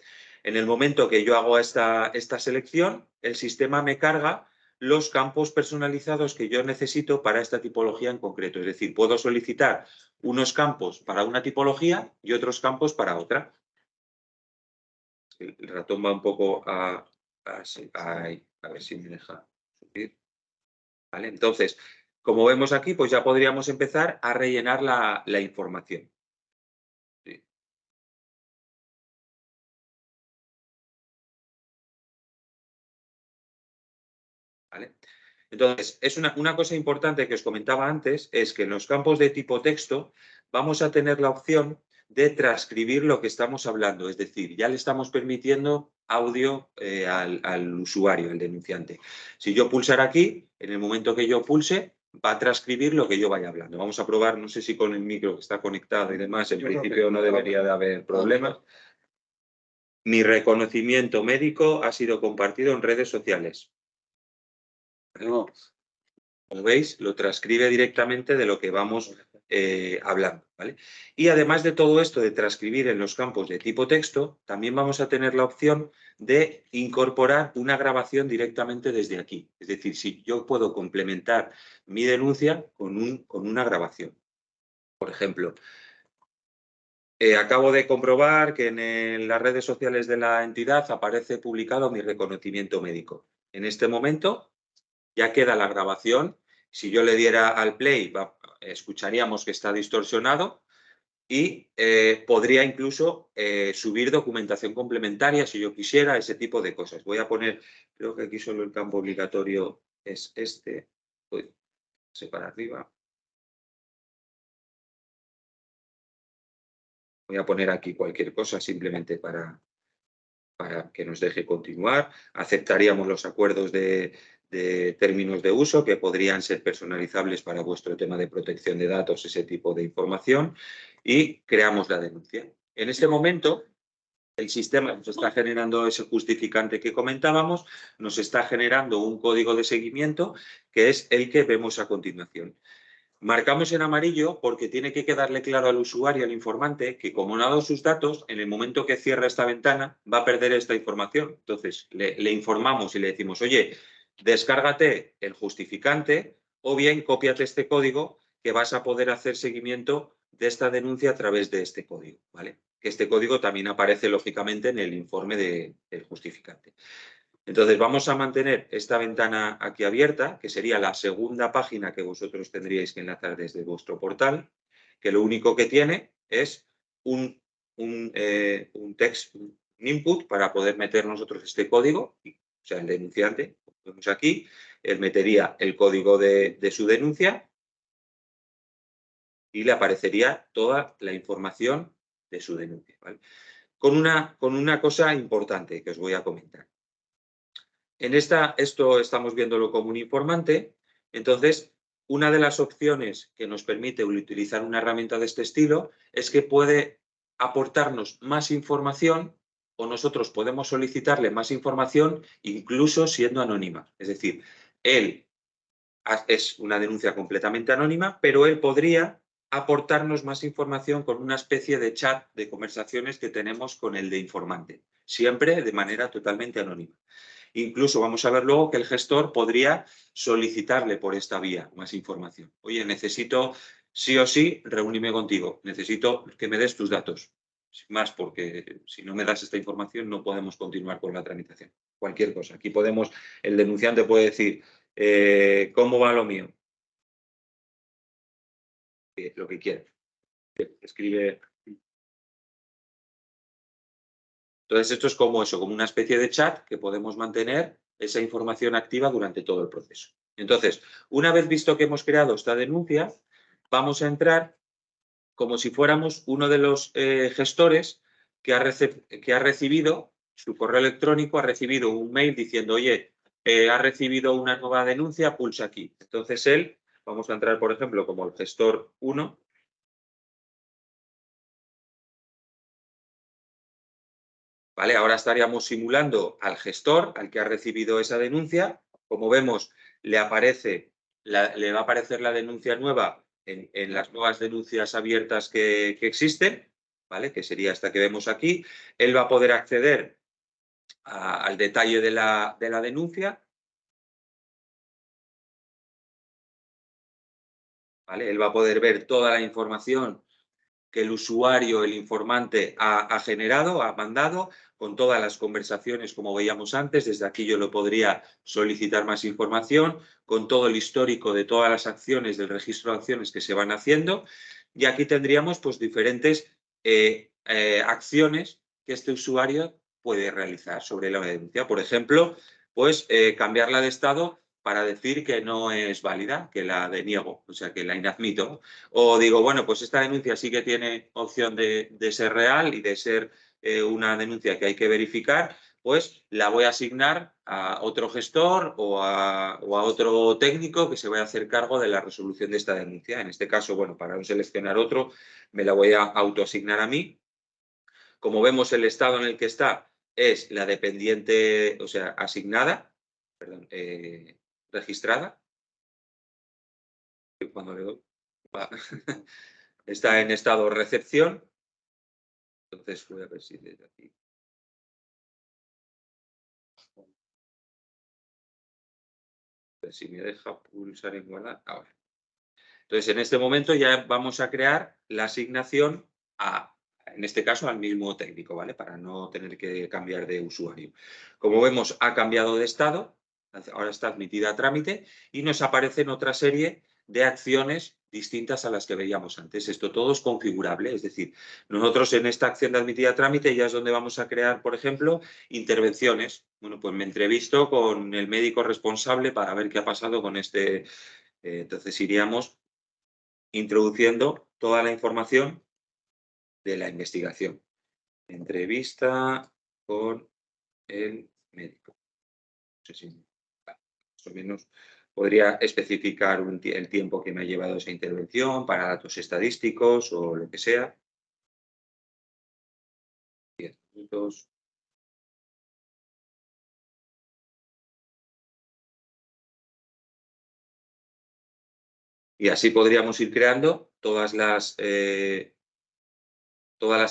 Speaker 3: En el momento que yo hago esta selección, el sistema me carga los campos personalizados que yo necesito para esta tipología en concreto. Es decir, puedo solicitar unos campos para una tipología y otros campos para otra. El ratón va un poco a ver si me deja subir. ¿Vale? Entonces, como vemos aquí, pues ya podríamos empezar a rellenar la información. Sí. ¿Vale? Entonces, es una cosa importante que os comentaba antes, es que en los campos de tipo texto vamos a tener la opción de transcribir lo que estamos hablando, es decir, ya le estamos permitiendo audio al usuario, al denunciante. Si yo pulsar aquí, en el momento que yo pulse, va a transcribir lo que yo vaya hablando. Vamos a probar, no sé si con el micro que está conectado y demás, en principio no debería de haber problemas. Mi reconocimiento médico ha sido compartido en redes sociales. No. Como veis, lo transcribe directamente de lo que vamos hablando, ¿vale? Y además de todo esto de transcribir en los campos de tipo texto, también vamos a tener la opción de incorporar una grabación directamente desde aquí. Es decir, si yo puedo complementar mi denuncia con una grabación. Por ejemplo, acabo de comprobar que en las redes sociales de la entidad aparece publicado mi reconocimiento médico. En este momento ya queda la grabación. Si yo le diera al play, escucharíamos que está distorsionado, y podría incluso subir documentación complementaria si yo quisiera, ese tipo de cosas. Voy a poner, creo que aquí solo el campo obligatorio es este. Uy, para arriba. Voy a poner aquí cualquier cosa simplemente para que nos deje continuar. Aceptaríamos los acuerdos de términos de uso que podrían ser personalizables para vuestro tema de protección de datos, ese tipo de información, y creamos la denuncia. En este momento, el sistema nos está generando ese justificante que comentábamos, nos está generando un código de seguimiento que es el que vemos a continuación. Marcamos en amarillo porque tiene que quedarle claro al usuario, al informante, que como no ha dado sus datos, en el momento que cierra esta ventana va a perder esta información. Entonces, le informamos y le decimos, oye, descárgate el justificante o bien cópiate este código que vas a poder hacer seguimiento de esta denuncia a través de este código, ¿vale? Que este código también aparece, lógicamente, en el informe del justificante. Entonces, vamos a mantener esta ventana aquí abierta, que sería la segunda página que vosotros tendríais que enlazar desde vuestro portal, que lo único que tiene es un text, un input para poder meter nosotros este código, o sea, el denunciante, como vemos aquí, él metería el código de su denuncia y le aparecería toda la información de su denuncia, ¿vale? Con una cosa importante que os voy a comentar. En esto estamos viéndolo como un informante, entonces una de las opciones que nos permite utilizar una herramienta de este estilo es que puede aportarnos más información o nosotros podemos solicitarle más información incluso siendo anónima. Es decir, él es una denuncia completamente anónima, pero él podría aportarnos más información con una especie de chat de conversaciones que tenemos con el de informante, siempre de manera totalmente anónima. Incluso vamos a ver luego que el gestor podría solicitarle por esta vía más información. Oye, necesito sí o sí reunirme contigo, necesito que me des tus datos. Sin más, porque si no me das esta información no podemos continuar con la tramitación. Cualquier cosa. Aquí podemos, el denunciante puede decir, ¿cómo va lo mío? Lo que quiera. Escribe. Entonces, esto es como eso, como una especie de chat que podemos mantener esa información activa durante todo el proceso. Entonces, una vez visto que hemos creado esta denuncia, vamos a entrar como si fuéramos uno de los gestores que ha recibido su correo electrónico, ha recibido un mail diciendo, oye, ha recibido una nueva denuncia, pulsa aquí. Entonces, él, vamos a entrar, por ejemplo, como el gestor 1. ¿Vale? Ahora estaríamos simulando al gestor, al que ha recibido esa denuncia. Como vemos, le va a aparecer la denuncia nueva en las nuevas denuncias abiertas que existen, ¿vale? Que sería esta que vemos aquí. Él va a poder acceder al detalle de la denuncia. ¿Vale? Él va a poder ver toda la información que el usuario, el informante, ha generado, ha mandado, con todas las conversaciones, como veíamos antes. Desde aquí yo lo podría solicitar más información, con todo el histórico de todas las acciones, del registro de acciones que se van haciendo. Y aquí tendríamos pues diferentes acciones que este usuario puede realizar sobre la denuncia. Por ejemplo, pues cambiarla de estado para decir que no es válida, que la deniego, o sea, que la inadmito. O digo, bueno, pues esta denuncia sí que tiene opción de ser real y de ser una denuncia que hay que verificar, pues la voy a asignar a otro gestor o a otro técnico que se vaya a hacer cargo de la resolución de esta denuncia. En este caso, bueno, para no seleccionar otro, me la voy a autoasignar a mí. Como vemos, el estado en el que está es la dependiente, o sea, asignada, perdón, registrada. Cuando le doy, está en estado recepción. Entonces voy a ver si desde aquí. A ver si me deja pulsar en guardar. Ahora. Entonces, en este momento ya vamos a crear la asignación en este caso, al mismo técnico, ¿vale? Para no tener que cambiar de usuario. Como vemos, ha cambiado de estado, ahora está admitida a trámite y nos aparecen otra serie de acciones distintas a las que veíamos antes. Esto todo es configurable, es decir, nosotros en esta acción de admitida a trámite ya es donde vamos a crear, por ejemplo, intervenciones. Bueno, pues me entrevisto con el médico responsable para ver qué ha pasado con este. Entonces iríamos introduciendo toda la información de la investigación. Entrevista con el médico. No sé si más o menos podría especificar el tiempo que me ha llevado esa intervención para datos estadísticos o lo que sea. 10 minutos. Y así podríamos ir creando todas las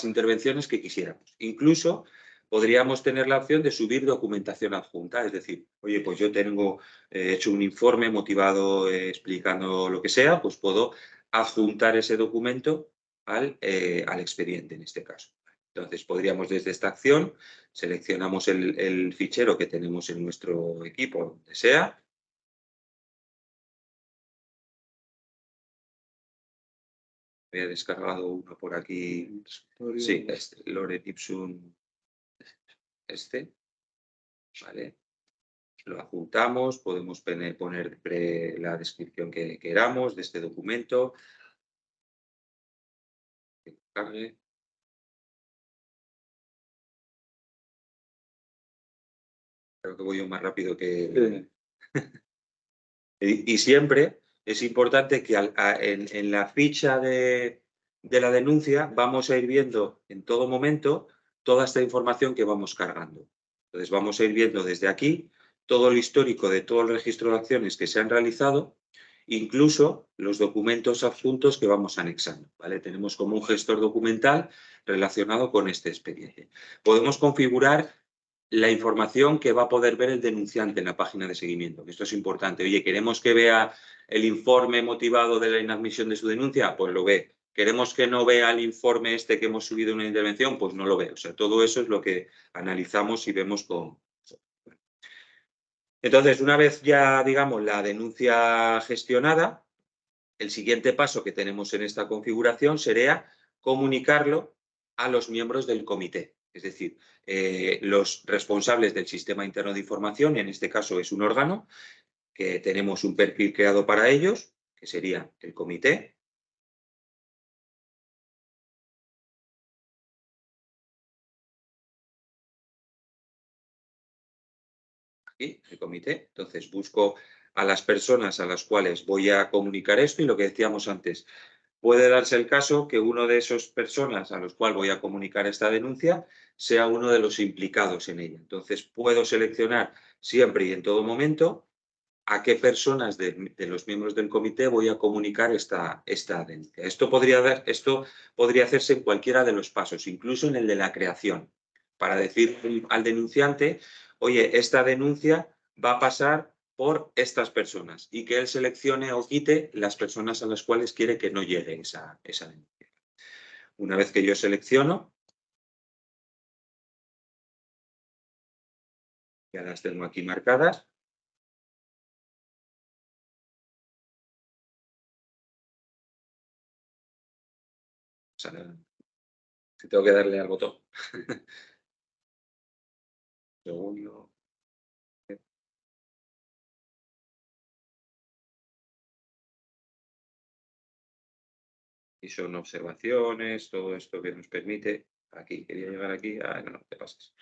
Speaker 3: intervenciones que quisiéramos. Incluso podríamos tener la opción de subir documentación adjunta, es decir, oye, pues yo tengo hecho un informe motivado explicando lo que sea, pues puedo adjuntar ese documento al expediente en este caso. Entonces podríamos desde esta acción, seleccionamos el fichero que tenemos en nuestro equipo, donde sea. He descargado uno por aquí. Sí, este, Lorem Ipsum. ¿Vale? Lo adjuntamos, podemos poner la descripción que queramos de este documento. Que cargue. Creo que voy yo más rápido que... y siempre es importante que en la ficha de la denuncia vamos a ir viendo en todo momento toda esta información que vamos cargando. Entonces vamos a ir viendo desde aquí todo el histórico de todo el registro de acciones que se han realizado, incluso los documentos adjuntos que vamos anexando, ¿vale? Tenemos como un gestor documental relacionado con este expediente. Podemos configurar la información que va a poder ver el denunciante en la página de seguimiento. Esto es importante. Oye, ¿queremos que vea el informe motivado de la inadmisión de su denuncia? Pues lo ve. ¿Queremos que no vea el informe este que hemos subido en una intervención? Pues no lo ve. O sea, todo eso es lo que analizamos y vemos con... Entonces, una vez ya, digamos, la denuncia gestionada, el siguiente paso que tenemos en esta configuración sería comunicarlo a los miembros del comité. Es decir, los responsables del sistema interno de información, en este caso es un órgano, que tenemos un perfil creado para ellos, que sería el comité. Aquí, el comité. Entonces busco a las personas a las cuales voy a comunicar esto y lo que decíamos antes, puede darse el caso que uno de esas personas a los cuales voy a comunicar esta denuncia sea uno de los implicados en ella. Entonces, puedo seleccionar siempre y en todo momento a qué personas de los miembros del comité voy a comunicar esta denuncia. Esto podría hacerse en cualquiera de los pasos, incluso en el de la creación, para decir al denunciante, oye, esta denuncia va a pasar por estas personas y que él seleccione o quite las personas a las cuales quiere que no llegue esa denuncia. Una vez que yo selecciono, ya las tengo aquí marcadas. O sea, si tengo que darle al botón. Segundo. Y son observaciones, todo esto que nos permite. Aquí, quería llegar aquí. Ah, no, te pasas.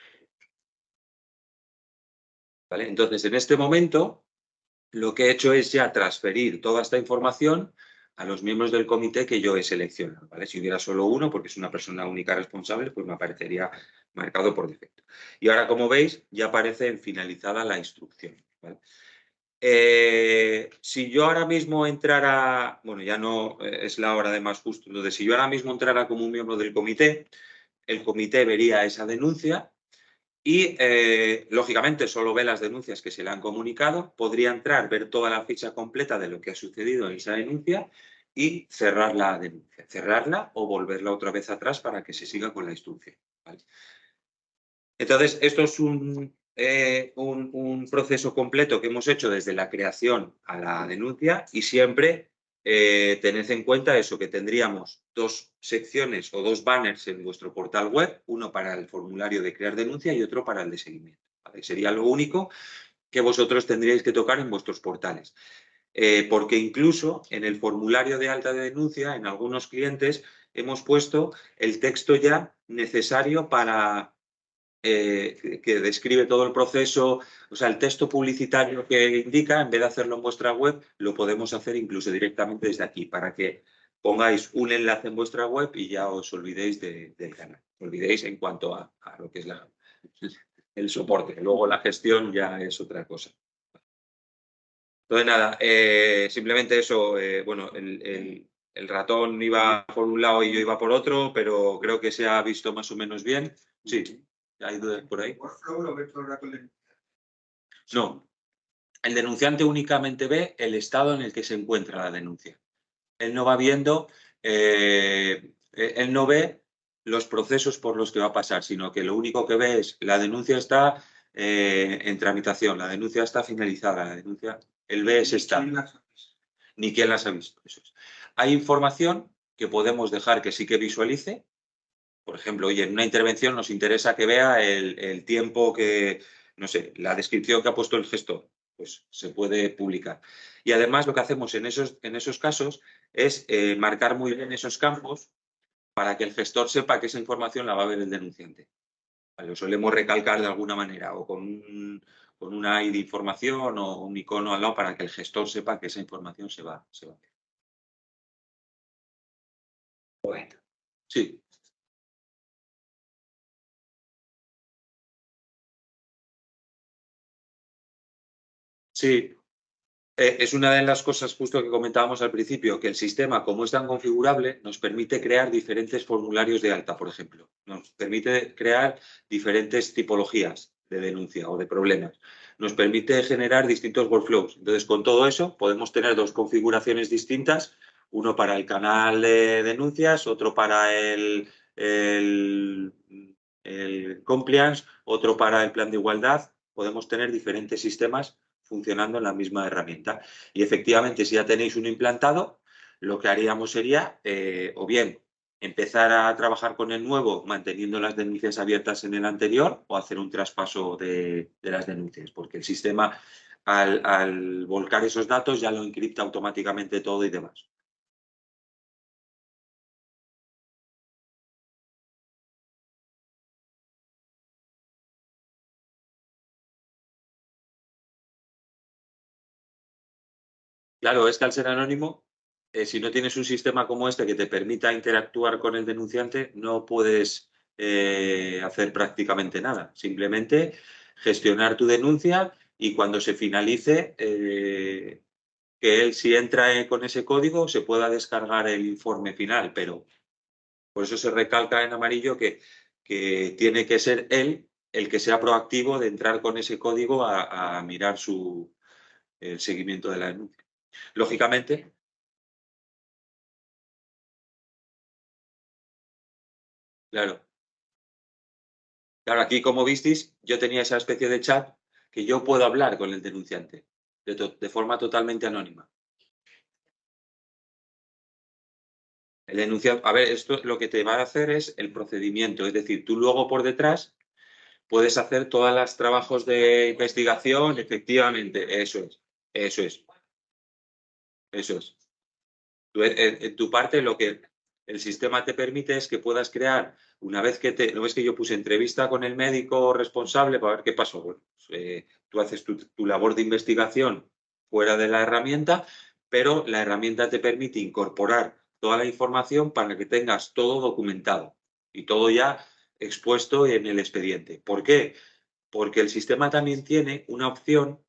Speaker 3: ¿Vale? Entonces, en este momento, lo que he hecho es ya transferir toda esta información a los miembros del comité que yo he seleccionado. ¿Vale? Si hubiera solo uno, porque es una persona única responsable, pues me aparecería marcado por defecto. Y ahora, como veis, ya aparece finalizada la instrucción. ¿Vale? Si yo ahora mismo entrara, bueno, ya no es la hora de más justo, entonces si yo ahora mismo entrara como un miembro del comité, el comité vería esa denuncia y, lógicamente, solo ve las denuncias que se le han comunicado, podría entrar, ver toda la ficha completa de lo que ha sucedido en esa denuncia y cerrar la denuncia, cerrarla o volverla otra vez atrás para que se siga con la instrucción. ¿Vale? Entonces, esto es un proceso completo que hemos hecho desde la creación a la denuncia y siempre tened en cuenta eso, que tendríamos 2 secciones o 2 banners en vuestro portal web, uno para el formulario de crear denuncia y otro para el de seguimiento. ¿Vale? Sería lo único que vosotros tendríais que tocar en vuestros portales. Porque incluso en el formulario de alta de denuncia, en algunos clientes, hemos puesto el texto ya necesario para que describe todo el proceso, o sea, el texto publicitario que indica, en vez de hacerlo en vuestra web, lo podemos hacer incluso directamente desde aquí, para que pongáis un enlace en vuestra web y ya os olvidéis del canal. Os olvidéis en cuanto a lo que es el soporte. Luego la gestión ya es otra cosa. Entonces, nada, simplemente eso, bueno, el ratón iba por un lado y yo iba por otro, pero creo que se ha visto más o menos bien. Sí, ¿hay dudas por ahí? No, el denunciante únicamente ve el estado en el que se encuentra la denuncia. Él no va viendo, él no ve los procesos por los que va a pasar, sino que lo único que ve es la denuncia está en tramitación, la denuncia está finalizada, la denuncia, él ve ese estado. Ni quién las ha visto. Eso es. Hay información que podemos dejar que sí que visualice. Por ejemplo, oye, en una intervención nos interesa que vea el tiempo que, no sé, la descripción que ha puesto el gestor, pues se puede publicar. Y además lo que hacemos en esos casos es marcar muy bien esos campos para que el gestor sepa que esa información la va a ver el denunciante. Lo solemos recalcar de alguna manera o con una ID de información o un icono al lado para que el gestor sepa que esa información se va a ver. Bueno, sí. Sí, es una de las cosas justo que comentábamos al principio, que el sistema, como es tan configurable, nos permite crear diferentes formularios de alta, por ejemplo. Nos permite crear diferentes tipologías de denuncia o de problemas. Nos permite generar distintos workflows. Entonces, con todo eso, podemos tener 2 configuraciones distintas, uno para el canal de denuncias, otro para el compliance, otro para el plan de igualdad. Podemos tener diferentes sistemas funcionando en la misma herramienta. Y efectivamente, si ya tenéis uno implantado, lo que haríamos sería o bien empezar a trabajar con el nuevo manteniendo las denuncias abiertas en el anterior o hacer un traspaso de las denuncias, porque el sistema al volcar esos datos ya lo encripta automáticamente todo y demás. Claro, es que al ser anónimo, si no tienes un sistema como este que te permita interactuar con el denunciante, no puedes hacer prácticamente nada. Simplemente gestionar tu denuncia y cuando se finalice, que él, si entra con ese código, se pueda descargar el informe final. Pero por eso se recalca en amarillo que tiene que ser él el que sea proactivo de entrar con ese código a mirar el seguimiento de la denuncia. Lógicamente, claro. Claro, aquí, como visteis, yo tenía esa especie de chat que yo puedo hablar con el denunciante de forma totalmente anónima. El denunciante, a ver, esto lo que te va a hacer es el procedimiento, es decir, tú luego por detrás puedes hacer todos los trabajos de investigación, efectivamente, eso es, eso es, eso es. Tú, en tu parte, lo que el sistema te permite es que puedas crear, una vez que ¿no ves que yo puse entrevista con el médico responsable para ver qué pasó? Bueno, pues, tú haces tu labor de investigación fuera de la herramienta, pero la herramienta te permite incorporar toda la información para que tengas todo documentado y todo ya expuesto en el expediente. ¿Por qué? Porque el sistema también tiene una opción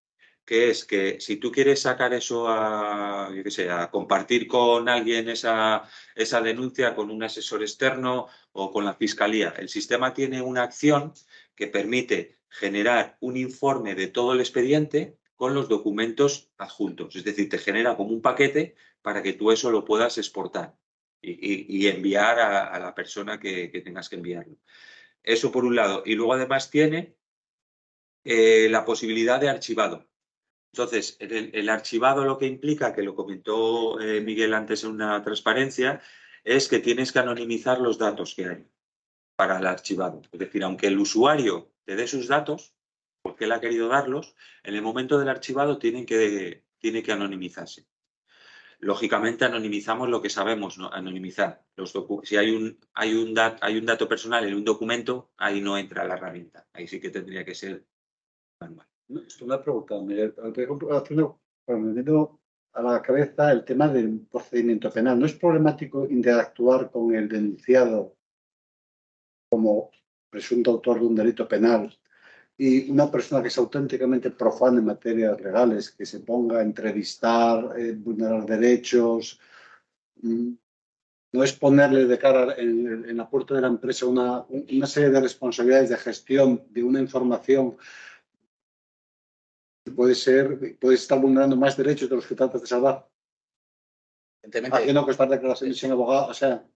Speaker 3: que es que si tú quieres sacar eso yo qué sé, a compartir con alguien esa denuncia con un asesor externo o con la fiscalía, el sistema tiene una acción que permite generar un informe de todo el expediente con los documentos adjuntos. Es decir, te genera como un paquete para que tú eso lo puedas exportar y enviar a la persona que tengas que enviarlo. Eso por un lado. Y luego además tiene la posibilidad de archivado. Entonces, el archivado lo que implica, que lo comentó Miguel antes en una transparencia, es que tienes que anonimizar los datos que hay para el archivado. Es decir, aunque el usuario te dé sus datos, porque él ha querido darlos, en el momento del archivado tiene que anonimizarse. Lógicamente anonimizamos lo que sabemos, ¿no? Anonimizar. Si hay un dato personal en un documento, ahí no entra la herramienta. Ahí sí que tendría que ser manual.
Speaker 1: Es una pregunta, Miguel. Me vino a la cabeza el tema del procedimiento penal. ¿No es problemático interactuar con el denunciado como presunto autor de un delito penal y una persona que es auténticamente profana en materias legales, que se ponga a entrevistar, vulnerar derechos? No es ponerle de cara en la puerta de la empresa una serie de responsabilidades de gestión de una información que puede estar vulnerando más derechos de los que tratas de salvar. Haciendo que estas declaraciones sin abogado, o sea.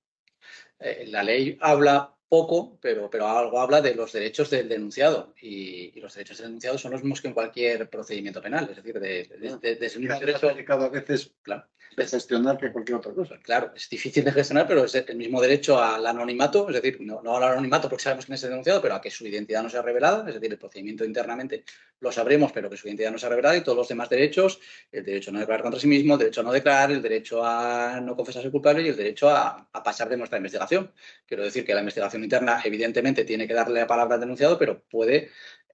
Speaker 2: La ley habla poco, pero algo habla de los derechos del denunciado. Y los derechos del denunciado son los mismos que en cualquier procedimiento penal. Es decir, de un derecho.
Speaker 1: A veces,
Speaker 2: claro,
Speaker 1: de gestionar que cualquier otra cosa.
Speaker 2: Claro, es difícil de gestionar, pero es el mismo derecho al anonimato, es decir, no al anonimato porque sabemos quién es el denunciado, pero a que su identidad no sea revelada, es decir, el procedimiento internamente lo sabremos, pero que su identidad no sea revelada, y todos los demás derechos, el derecho a no declarar contra sí mismo, el derecho a no declarar, el derecho a no confesarse culpable y el derecho a pasar de nuestra investigación. Quiero decir que la investigación interna evidentemente tiene que darle la palabra al denunciado, pero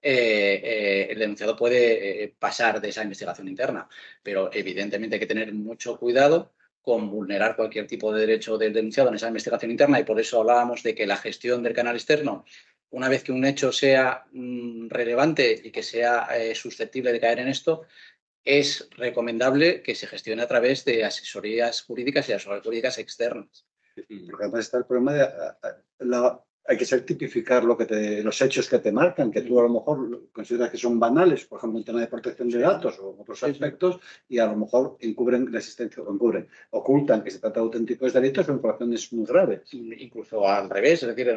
Speaker 2: el denunciado puede pasar de esa investigación interna, pero evidentemente hay que tener mucho cuidado con vulnerar cualquier tipo de derecho del denunciado en esa investigación interna, y por eso hablábamos de que la gestión del canal externo, una vez que un hecho sea relevante y que sea susceptible de caer en esto, es recomendable que se gestione a través de asesorías jurídicas y asesorías jurídicas externas.
Speaker 1: Porque además está el problema de hay que ser tipificar los hechos que te marcan, que tú a lo mejor consideras que son banales, por ejemplo, el tema de protección de datos o otros aspectos, y a lo mejor encubren la existencia ocultan que se trata de auténticos delitos o infracciones muy graves.
Speaker 2: Incluso al revés, es decir,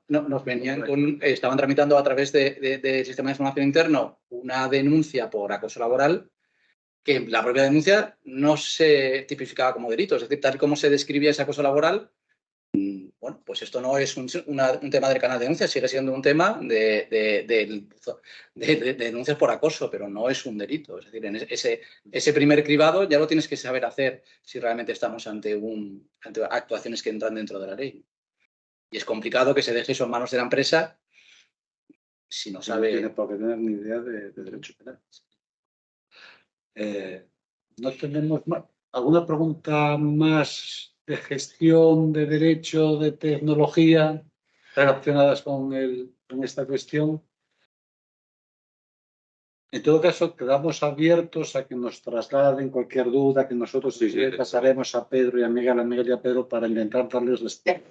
Speaker 2: nos venían estaban tramitando a través del sistema de información interno una denuncia por acoso laboral, que la propia denuncia no se tipificaba como delito, es decir, tal como se describía ese acoso laboral. Bueno, pues esto no es un tema del canal de denuncias, sigue siendo un tema de denuncias por acoso, pero no es un delito. Es decir, en ese primer cribado ya lo tienes que saber hacer si realmente estamos ante actuaciones que entran dentro de la ley. Y es complicado que se deje eso en manos de la empresa si no sabe.
Speaker 1: No tiene por qué tener ni idea de derecho penal. No tenemos más. ¿Alguna pregunta más de gestión, de derecho, de tecnología relacionadas con esta cuestión? En todo caso, quedamos abiertos a que nos trasladen cualquier duda, que nosotros pasaremos a Pedro y a Miguel y a Pedro para intentar darles respuesta.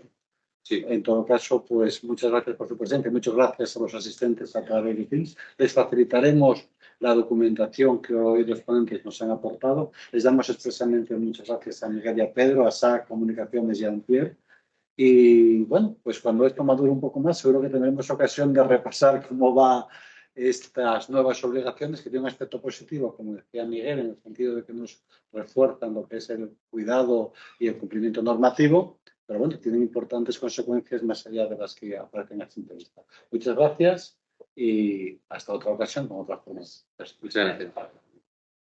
Speaker 1: Sí. En todo caso, pues muchas gracias por su presencia, muchas gracias a los asistentes a través de Teams. Les facilitaremos la documentación que hoy los ponentes nos han aportado. Les damos expresamente muchas gracias a Miguel y a Pedro, a SAC Comunicaciones y a Antier. Y bueno, pues cuando esto madure un poco más, seguro que tendremos ocasión de repasar cómo va estas nuevas obligaciones, que tienen un aspecto positivo, como decía Miguel, en el sentido de que nos refuerzan lo que es el cuidado y el cumplimiento normativo, pero bueno, tienen importantes consecuencias más allá de las que aparecen en esta entrevista. Muchas gracias y hasta otra ocasión con otras formas.
Speaker 3: Muchas gracias.